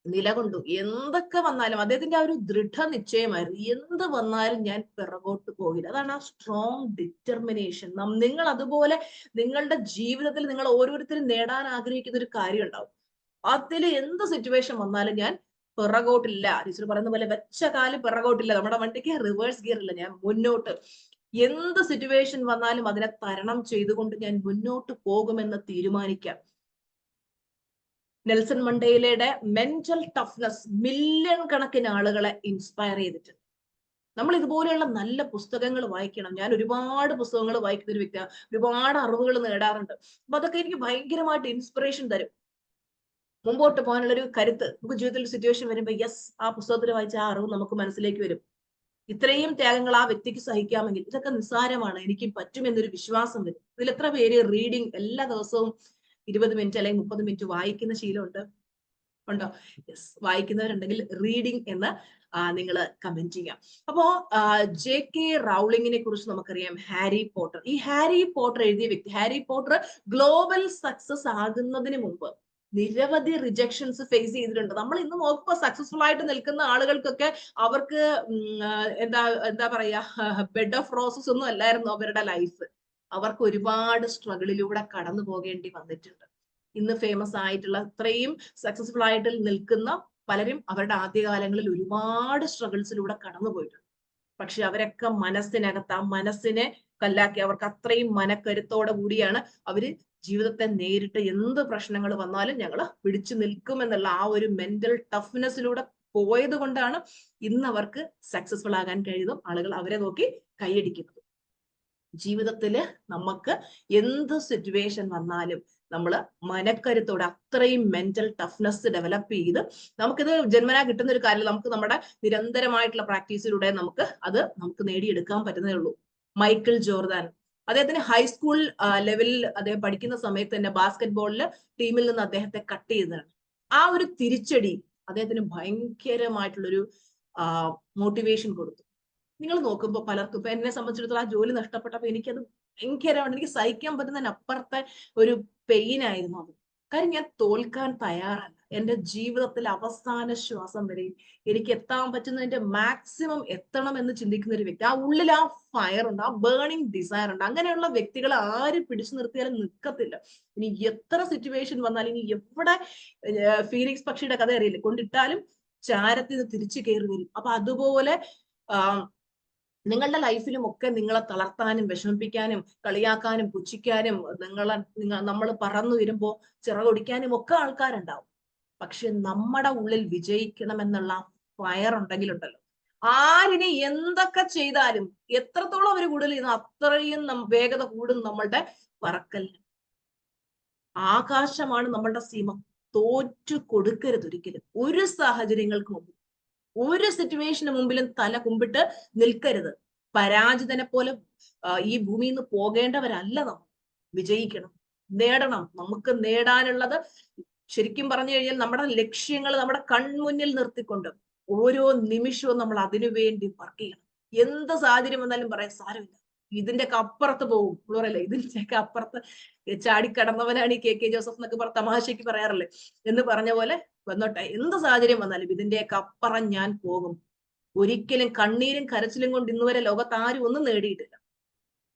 നിലകൊണ്ടു. എന്തൊക്കെ വന്നാലും അദ്ദേഹത്തിന്റെ ആ ഒരു ദൃഢനിശ്ചയമായിരുന്നു, എന്ത് വന്നാലും ഞാൻ പിറകോട്ട് പോകില്ല. അതാണ് ആ സ്ട്രോങ് ഡിറ്റർമിനേഷൻ. നിങ്ങൾ അതുപോലെ നിങ്ങളുടെ ജീവിതത്തിൽ നിങ്ങൾ ഓരോരുത്തരും നേടാൻ ആഗ്രഹിക്കുന്ന ഒരു കാര്യം ഉണ്ടാവും. അതിൽ എന്ത് സിറ്റുവേഷൻ വന്നാലും ഞാൻ പിറകോട്ടില്ല. ടീച്ചർ പറയുന്ന പോലെ വെച്ച കാല് പിറകോട്ടില്ല. നമ്മുടെ വണ്ടിക്ക് റിവേഴ്സ് ഗിയർ ഇല്ല, ഞാൻ മുന്നോട്ട്. എന്ത് സിറ്റുവേഷൻ വന്നാലും അതിനെ തരണം ചെയ്തുകൊണ്ട് ഞാൻ മുന്നോട്ട് പോകുമെന്ന് തീരുമാനിക്കാം. നെൽസൺ മണ്ടേലയുടെ മെന്റൽ ടഫ്നെസ് മില്യൺ കണക്കിന് ആളുകളെ ഇൻസ്പയർ ചെയ്തിട്ടുണ്ട്. നമ്മൾ ഇതുപോലെയുള്ള നല്ല പുസ്തകങ്ങൾ വായിക്കണം. ഞാൻ ഒരുപാട് പുസ്തകങ്ങൾ വായിക്കുന്ന ഒരു വ്യക്തിയാണ്, ഒരുപാട് അറിവുകൾ നേടാറുണ്ട്. അപ്പൊ അതൊക്കെ എനിക്ക് ഭയങ്കരമായിട്ട് ഇൻസ്പിറേഷൻ തരും, മുമ്പോട്ട് പോകാനുള്ള ഒരു കരുത്ത്. നമുക്ക് ജീവിതത്തിൽ സിറ്റുവേഷൻ വരുമ്പോൾ യെസ് ആ പുസ്തകത്തിൽ വായിച്ച ആ അറിവ് നമുക്ക് മനസ്സിലേക്ക് വരും. ഇത്രയും ത്യാഗങ്ങൾ ആ വ്യക്തിക്ക് സഹിക്കാമെങ്കിൽ ഇതൊക്കെ നിസ്സാരമാണ്, എനിക്കും പറ്റുമെന്നൊരു വിശ്വാസം വരും. ഇതിൽ എത്ര പേര് റീഡിങ് എല്ലാ ദിവസവും 20 മിനിറ്റ് അല്ലെങ്കിൽ 30 മിനിറ്റ് വായിക്കുന്ന ശീലമുണ്ട്? ഉണ്ടോ? യെസ്, വായിക്കുന്നവരുണ്ടെങ്കിൽ റീഡിംഗ് എന്ന് നിങ്ങൾ കമന്റ് ചെയ്യാം. അപ്പോ JK റൗളിങ്ങിനെ കുറിച്ച് നമുക്കറിയാം. ഹാരി പോട്ടർ, ഈ ഹാരി പോട്ടർ എഴുതിയ വ്യക്തി, ഹാരി പോട്ടർ ഗ്ലോബൽ സക്സസ് ആകുന്നതിന് മുമ്പ് നിരവധി റിജക്ഷൻസ് ഫേസ് ചെയ്തിട്ടുണ്ട്. നമ്മൾ ഇന്ന് നോക്കുമ്പോൾ സക്സസ്ഫുൾ ആയിട്ട് നിൽക്കുന്ന ആളുകൾക്കൊക്കെ അവർക്ക് എന്താ പറയാ ബെഡ് ഓഫ് റോസസ് ഒന്നും അല്ലായിരുന്നു അവരുടെ ലൈഫ്. അവർക്ക് ഒരുപാട് സ്ട്രഗിളിലൂടെ കടന്നു പോകേണ്ടി വന്നിട്ടുണ്ട്. ഇന്ന് ഫേമസ് ആയിട്ടുള്ള ഇത്രയും സക്സസ്ഫുൾ ആയിട്ട് നിൽക്കുന്ന പലരും അവരുടെ ആദ്യകാലങ്ങളിൽ ഒരുപാട് സ്ട്രഗിൾസിലൂടെ കടന്നുപോയിട്ടുണ്ട്. പക്ഷെ അവരൊക്കെ മനസ്സിനകത്ത് ആ മനസ്സിനെ കല്ലാക്കി, അവർക്ക് അത്രയും മനക്കരുത്തോടെ കൂടിയാണ് അവര് ജീവിതത്തെ നേരിട്ട് എന്ത് പ്രശ്നങ്ങൾ വന്നാലും ഞങ്ങൾ പിടിച്ചു നിൽക്കുമെന്നുള്ള ആ ഒരു മെന്റൽ ടഫ്നെസ്സിലൂടെ പോയത് കൊണ്ടാണ് ഇന്ന് അവർക്ക് സക്സസ്ഫുൾ ആകാൻ കഴിയുന്നതും ആളുകൾ അവരെ നോക്കി കൈയടിക്കുന്നത്. ജീവിതത്തില് നമുക്ക് എന്ത് സിറ്റുവേഷൻ വന്നാലും നമ്മൾ മനക്കരുത്തോടെ അത്രയും മെന്റൽ ടഫ്നെസ് ഡെവലപ്പ് ചെയ്ത് നമുക്കിത് ജന്മനാ കിട്ടുന്ന ഒരു കാര്യം, നമുക്ക് നമ്മുടെ നിരന്തരമായിട്ടുള്ള പ്രാക്ടീസിലൂടെ നമുക്ക് നേടിയെടുക്കാൻ പറ്റുന്നേ ഉള്ളൂ. മൈക്കിൾ ജോർദാൻ, അദ്ദേഹത്തിന് ഹൈസ്കൂൾ ലെവലിൽ അദ്ദേഹം പഠിക്കുന്ന സമയത്ത് തന്നെ ബാസ്കറ്റ് ടീമിൽ നിന്ന് അദ്ദേഹത്തെ കട്ട് ചെയ്തതാണ്. ആ ഒരു തിരിച്ചടി അദ്ദേഹത്തിന് ഭയങ്കരമായിട്ടുള്ളൊരു മോട്ടിവേഷൻ കൊടുത്തു. നിങ്ങൾ നോക്കുമ്പോൾ പലർക്കും, ഇപ്പൊ എന്നെ സംബന്ധിച്ചിടത്തോളം ആ ജോലി നഷ്ടപ്പെട്ടപ്പോൾ എനിക്കത് ഭയങ്കരമാണ്, എനിക്ക് സഹിക്കാൻ പറ്റുന്നതിനപ്പുറത്തെ ഒരു പെയിൻ ആയിരുന്നു അത്. കാര്യം ഞാൻ തോൽക്കാൻ തയ്യാറല്ല. എന്റെ ജീവിതത്തിൽ അവസാന ശ്വാസം വരെ എനിക്ക് എത്താൻ പറ്റുന്നതിന്റെ മാക്സിമം എത്തണം എന്ന് ചിന്തിക്കുന്ന ഒരു വ്യക്തി. ആ ഉള്ളിൽ ആ ഫയർ ഉണ്ട്, ആ ബേണിംഗ് ഡിസയർ ഉണ്ട്. അങ്ങനെയുള്ള വ്യക്തികളെ ആര് പിടിച്ചു നിർത്തിയാലും നിൽക്കത്തില്ല. ഇനി എത്ര സിറ്റുവേഷൻ വന്നാലും, ഇനി എവിടെ ഫീനിക്സ് പക്ഷിയുടെ കഥ അറിയില്ലേ, കൊണ്ടിട്ടാലും ചാരത്തിന് തിരിച്ചു കയറി വരും. അപ്പൊ അതുപോലെ നിങ്ങളുടെ ലൈഫിലും ഒക്കെ നിങ്ങളെ തളർത്താനും വിഷമിപ്പിക്കാനും കളിയാക്കാനും പുച്ഛിക്കാനും നമ്മൾ പറന്നു വരുമ്പോ ചിറകൊടിക്കാനും ഒക്കെ ആൾക്കാരുണ്ടാവും. പക്ഷെ നമ്മുടെ ഉള്ളിൽ വിജയിക്കണമെന്നുള്ള ഫയർ ഉണ്ടെങ്കിലുണ്ടല്ലോ, ആരിനെ എന്തൊക്കെ ചെയ്താലും എത്രത്തോളം അവർ കൂടുതൽ ചെയ്യുന്നു അത്രയും വേഗത കൂടും നമ്മളുടെ പറക്കലിന്. ആകാശമാണ് നമ്മളുടെ സീമ. തോറ്റു കൊടുക്കരുത് ഒരിക്കലും. ഒരു സാഹചര്യങ്ങൾക്ക് മുമ്പ്, ഒരു സിറ്റുവേഷന് മുമ്പിലും തല കുമ്പിട്ട് നിൽക്കരുത്. പരാജിതനെ പോലെ ഈ ഭൂമിയിൽ നിന്ന് പോകേണ്ടവരല്ല നമ്മൾ. വിജയിക്കണം, നേടണം. നമുക്ക് നേടാനുള്ളത് ശരിക്കും പറഞ്ഞു കഴിഞ്ഞാൽ നമ്മുടെ ലക്ഷ്യങ്ങൾ നമ്മുടെ കൺമുന്നിൽ നിർത്തിക്കൊണ്ട് ഓരോ നിമിഷവും നമ്മൾ അതിനു വേണ്ടി വർക്ക് ചെയ്യണം. എന്ത് സാഹചര്യം വന്നാലും പറയാൻ സാരമില്ല, ഇതിന്റെയൊക്കെ അപ്പുറത്ത് പോകും. പറയല്ലേ, ഇതിന്റെയൊക്കെ അപ്പുറത്ത് ചാടിക്കടന്നവനാണ് ഈ KK ജോസഫ് എന്നൊക്കെ തമാശയ്ക്ക് പറയാറില്ലേ, എന്ന് പറഞ്ഞ പോലെ വന്നോട്ടെ, എന്ത് സാഹചര്യം വന്നാലും ഇതിന്റെയൊക്കെ അപ്പുറം ഞാൻ പോകും. ഒരിക്കലും കണ്ണീരും കരച്ചിലും കൊണ്ട് ഇന്നുവരെ ലോകത്ത് ആരും ഒന്നും നേടിയിട്ടില്ല.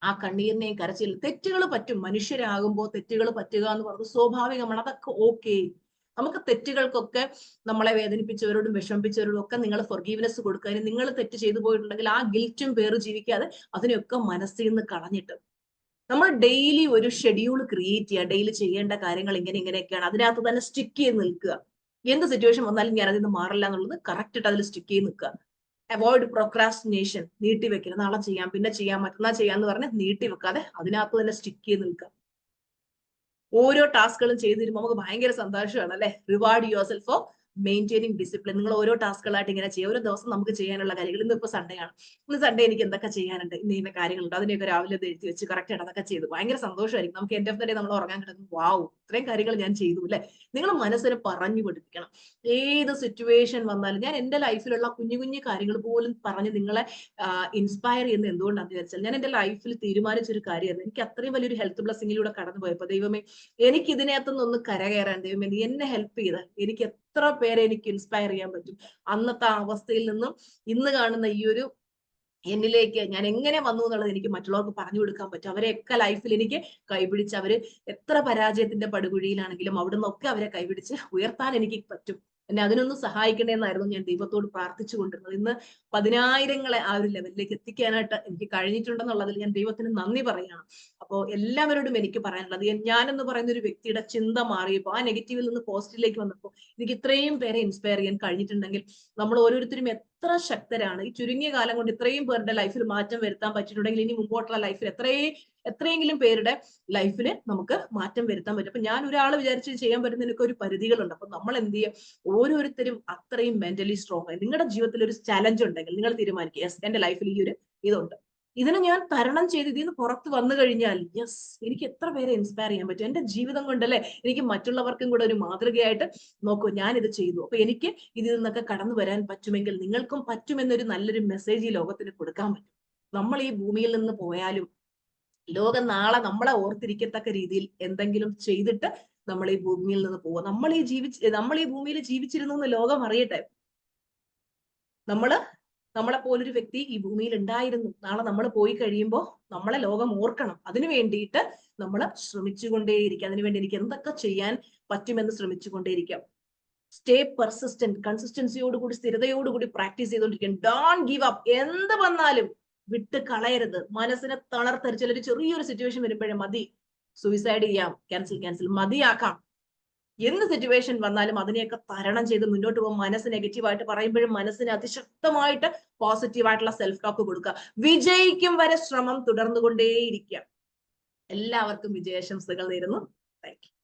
ആ കണ്ണീരിനെയും കരച്ചിലും, തെറ്റുകൾ പറ്റും, മനുഷ്യരാകുമ്പോൾ തെറ്റുകൾ പറ്റുക എന്ന് പറഞ്ഞത് സ്വാഭാവികമാണ്. അതൊക്കെ ഓക്കെ. നമുക്ക് തെറ്റുകൾക്കൊക്കെ നമ്മളെ വേദനിപ്പിച്ചവരോടും വിഷമിപ്പിച്ചവരോടും ഒക്കെ നിങ്ങൾ ഫൊർഗീവ്നെസ് കൊടുക്കാനും, നിങ്ങൾ തെറ്റ് ചെയ്തു പോയിട്ടുണ്ടെങ്കിൽ ആ ഗിൽറ്റും പേര് ജീവിക്കാതെ അതിനെയൊക്കെ മനസ്സിൽ നിന്ന് കളഞ്ഞിട്ട് നമ്മൾ ഡെയിലി ഒരു ഷെഡ്യൂൾ ക്രിയേറ്റ് ചെയ്യുക. ഡെയിലി ചെയ്യേണ്ട കാര്യങ്ങൾ ഇങ്ങനെയൊക്കെയാണ്, അതിനകത്ത് തന്നെ സ്റ്റിക്ക് ചെയ്ത് നിൽക്കുക. എന്ത് സിറ്റുവേഷൻ വന്നാലും ഞാൻ അതിൽ നിന്ന് മാറില്ല എന്നുള്ളത് കറക്റ്റ് ആയിട്ട് അതിൽ സ്റ്റിക്ക് ചെയ്ത് നിൽക്കുക. അവോയ്ഡ് പ്രൊക്രാസ്റ്റിനേഷൻ, നീട്ടി വെക്കരുത്. നാളെ ചെയ്യാം, പിന്നെ ചെയ്യാം, മറ്റന്നാൾ ചെയ്യാന്ന് പറഞ്ഞ് നീട്ടി വെക്കാതെ അതിനകത്ത് തന്നെ സ്റ്റിക്ക് ചെയ്ത് നിൽക്കുക. ഓരോ ടാസ്കുകളും ചെയ്ത് തരുമ്പോൾ നമുക്ക് ഭയങ്കര സന്തോഷമാണ് അല്ലെ. Reward your self for maintaining discipline. നിങ്ങൾ ഓരോ ടാസ്കുകളായിട്ട് ഇങ്ങനെ ചെയ്യുക. ഓരോ ദിവസം നമുക്ക് ചെയ്യാനുള്ള കാര്യങ്ങൾ. ഇന്നിപ്പോ സൺഡേ ആണ്, ഇന്ന് സൺഡേ എനിക്ക് എന്തൊക്കെ ചെയ്യാനുണ്ട്, ഇന്ന കാര്യങ്ങളുണ്ട്, അതിനെയൊക്കെ രാവിലെ എഴുതി വെച്ച് കറക്റ്റ് ആയിട്ട് അതൊക്കെ ചെയ്തു ഭയങ്കര സന്തോഷമായിരിക്കും. നമുക്ക് എൻഡ് ഓഫ് ദ ഡേ നമ്മൾ ഉറങ്ങാൻ കിടക്കും, വാവ് ഇത്രയും കാര്യങ്ങൾ ഞാൻ ചെയ്തു അല്ലെ. നിങ്ങൾ മനസ്സിനെ പറഞ്ഞു പഠിപ്പിക്കണം. ഏത് സിറ്റുവേഷൻ വന്നാലും, ഞാൻ എന്റെ ലൈഫിലുള്ള കുഞ്ഞു കുഞ്ഞു കാര്യങ്ങൾ പോലും പറഞ്ഞ് നിങ്ങളെ ഇൻസ്പയർ ചെയ്യുന്നത് എന്തുകൊണ്ടാണെന്ന് വിചാരിച്ചാൽ, ഞാൻ എന്റെ ലൈഫിൽ തീരുമാനിച്ചൊരു കാര്യമായിരുന്നു. എനിക്ക് അത്രയും വലിയൊരു ഹെൽത്ത് ബ്ലെസ്സിങ്ങിലൂടെ കടന്നു പോയപ്പോ ദൈവമേ, എനിക്ക് ഇതിനകത്തുനിന്ന് കരകയറാൻ ദൈവമേ നീ എന്നെ ഹെൽപ്പ് ചെയ്താൽ എനിക്ക് എത്ര പേരെ എനിക്ക് ഇൻസ്പയർ ചെയ്യാൻ പറ്റും. അന്നത്തെ അവസ്ഥയിൽ നിന്നും ഇന്ന് കാണുന്ന ഈ ഒരു എന്നിലേക്ക് ഞാൻ എങ്ങനെ വന്നു എന്നുള്ളത് എനിക്ക് മറ്റുള്ളവർക്ക് പറഞ്ഞു കൊടുക്കാൻ പറ്റും. അവരെയൊക്കെ ലൈഫിൽ എനിക്ക് കൈപിടിച്ച്, അവര് എത്ര പരാജയത്തിന്റെ പടുകുഴിയിലാണെങ്കിലും അവിടെ നിന്നൊക്കെ അവരെ കൈപിടിച്ച് ഉയർത്താൻ എനിക്ക് പറ്റും. എന്നെ അതിനൊന്ന് സഹായിക്കണേന്നായിരുന്നു ഞാൻ ദൈവത്തോട് പ്രാർത്ഥിച്ചു കൊണ്ടിരുന്നത്. ഇന്ന് 10,000-ങ്ങളെ ആ ഒരു ലെവലിലേക്ക് എത്തിക്കാനായിട്ട് എനിക്ക് കഴിഞ്ഞിട്ടുണ്ടെന്നുള്ളതിൽ ഞാൻ ദൈവത്തിന് നന്ദി പറയുകയാണ്. അപ്പോൾ എല്ലാവരോടും എനിക്ക് പറയാനുള്ളത്, ഞാനെന്ന് പറയുന്ന ഒരു വ്യക്തിയുടെ ചിന്ത മാറിയപ്പോൾ, ആ നെഗറ്റീവിൽ നിന്ന് പോസിറ്റീവിലേക്ക് വന്നപ്പോൾ എനിക്ക് ഇത്രയും പേരെ ഇൻസ്പയർ ചെയ്യാൻ കഴിഞ്ഞിട്ടുണ്ടെങ്കിൽ നമ്മൾ ഓരോരുത്തരും എത്ര ശക്തരാണ്. ഈ ചുരുങ്ങിയ കാലം കൊണ്ട് ഇത്രയും പേരുടെ ലൈഫിൽ മാറ്റം വരുത്താൻ പറ്റിയിട്ടുണ്ടെങ്കിൽ ഇനി മുമ്പോട്ടുള്ള ലൈഫിൽ എത്രയെങ്കിലും പേരുടെ ലൈഫിൽ നമുക്ക് മാറ്റം വരുത്താൻ പറ്റും. അപ്പൊ ഞാൻ ഒരാൾ വിചാരിച്ച് ചെയ്യാൻ പറ്റുന്നതിനൊക്കെ ഒരു പരിധികളുണ്ട്. അപ്പൊ നമ്മൾ എന്ത് ചെയ്യുക, ഓരോരുത്തരും അത്രയും മെന്റലി സ്ട്രോങ് ആയി. നിങ്ങളുടെ ജീവിതത്തിൽ ഒരു ചലഞ്ച് ഉണ്ടെങ്കിൽ നിങ്ങൾ തീരുമാനിക്കുക, യെസ് എന്റെ ലൈഫിൽ ഈ ഒരു ഇതുണ്ട്, ഇതിനെ ഞാൻ തരണം ചെയ്ത് ഇതിൽ നിന്ന് പുറത്ത് വന്നു കഴിഞ്ഞാൽ യെസ് എനിക്ക് എത്ര പേരെ ഇൻസ്പയർ ചെയ്യാൻ പറ്റും. എന്റെ ജീവിതം കൊണ്ടല്ലേ എനിക്ക് മറ്റുള്ളവർക്കും കൂടെ ഒരു മാതൃകയായിട്ട് നോക്കൂ, ഞാൻ ഇത് ചെയ്തു, അപ്പൊ എനിക്ക് ഇതിൽ നിന്നൊക്കെ കടന്നു വരാൻ പറ്റുമെങ്കിൽ നിങ്ങൾക്കും പറ്റുമെന്നൊരു നല്ലൊരു മെസ്സേജ് ഈ ലോകത്തിന് കൊടുക്കാൻ പറ്റും. നമ്മൾ ഈ ഭൂമിയിൽ നിന്ന് പോയാലും ലോകം നാളെ നമ്മളെ ഓർത്തിരിക്കത്തക്ക രീതിയിൽ എന്തെങ്കിലും ചെയ്തിട്ട് നമ്മൾ ഈ ഭൂമിയിൽ നിന്ന് പോവുക. നമ്മൾ ഈ ഭൂമിയിൽ ജീവിച്ചിരുന്നു എന്ന് ലോകം അറിയട്ടെ. നമ്മളെ പോലൊരു വ്യക്തി ഈ ഭൂമിയിൽ ഉണ്ടായിരുന്നു. നാളെ നമ്മൾ പോയി കഴിയുമ്പോൾ നമ്മളെ ലോകം ഓർക്കണം. അതിനു വേണ്ടിയിട്ട് നമ്മൾ ശ്രമിച്ചുകൊണ്ടേയിരിക്കുക. അതിനുവേണ്ടി എനിക്ക് എന്തൊക്കെ ചെയ്യാൻ പറ്റുമെന്ന് ശ്രമിച്ചുകൊണ്ടേയിരിക്കാം. സ്റ്റേ പെർസിസ്റ്റന്റ്, കൺസിസ്റ്റൻസിയോടുകൂടി സ്ഥിരതയോടുകൂടി പ്രാക്ടീസ് ചെയ്തുകൊണ്ടിരിക്കുക. Don't give up. എന്ത് വന്നാലും വിട്ട് കളയരുത്. മനസ്സിനെ തളർത്തരിച്ചാൽ ഒരു ചെറിയൊരു സിറ്റുവേഷൻ വരുമ്പോഴേ മതി, സൂയിസൈഡ് ചെയ്യാം, ക്യാൻസൽ മതിയാക്കാം. എന്ത് സിറ്റുവേഷൻ വന്നാലും അതിനെയൊക്കെ തരണം ചെയ്ത് മുന്നോട്ട് പോകും. മനസ്സ് നെഗറ്റീവായിട്ട് പറയുമ്പോഴും മനസ്സിന് അതിശക്തമായിട്ട് പോസിറ്റീവായിട്ടുള്ള സെൽഫ് ടോക്ക് കൊടുക്കുക. വിജയിക്കും വരെ ശ്രമം തുടർന്നുകൊണ്ടേയിരിക്കുക. എല്ലാവർക്കും വിജയാശംസകൾ നേരുന്നു. Thank you.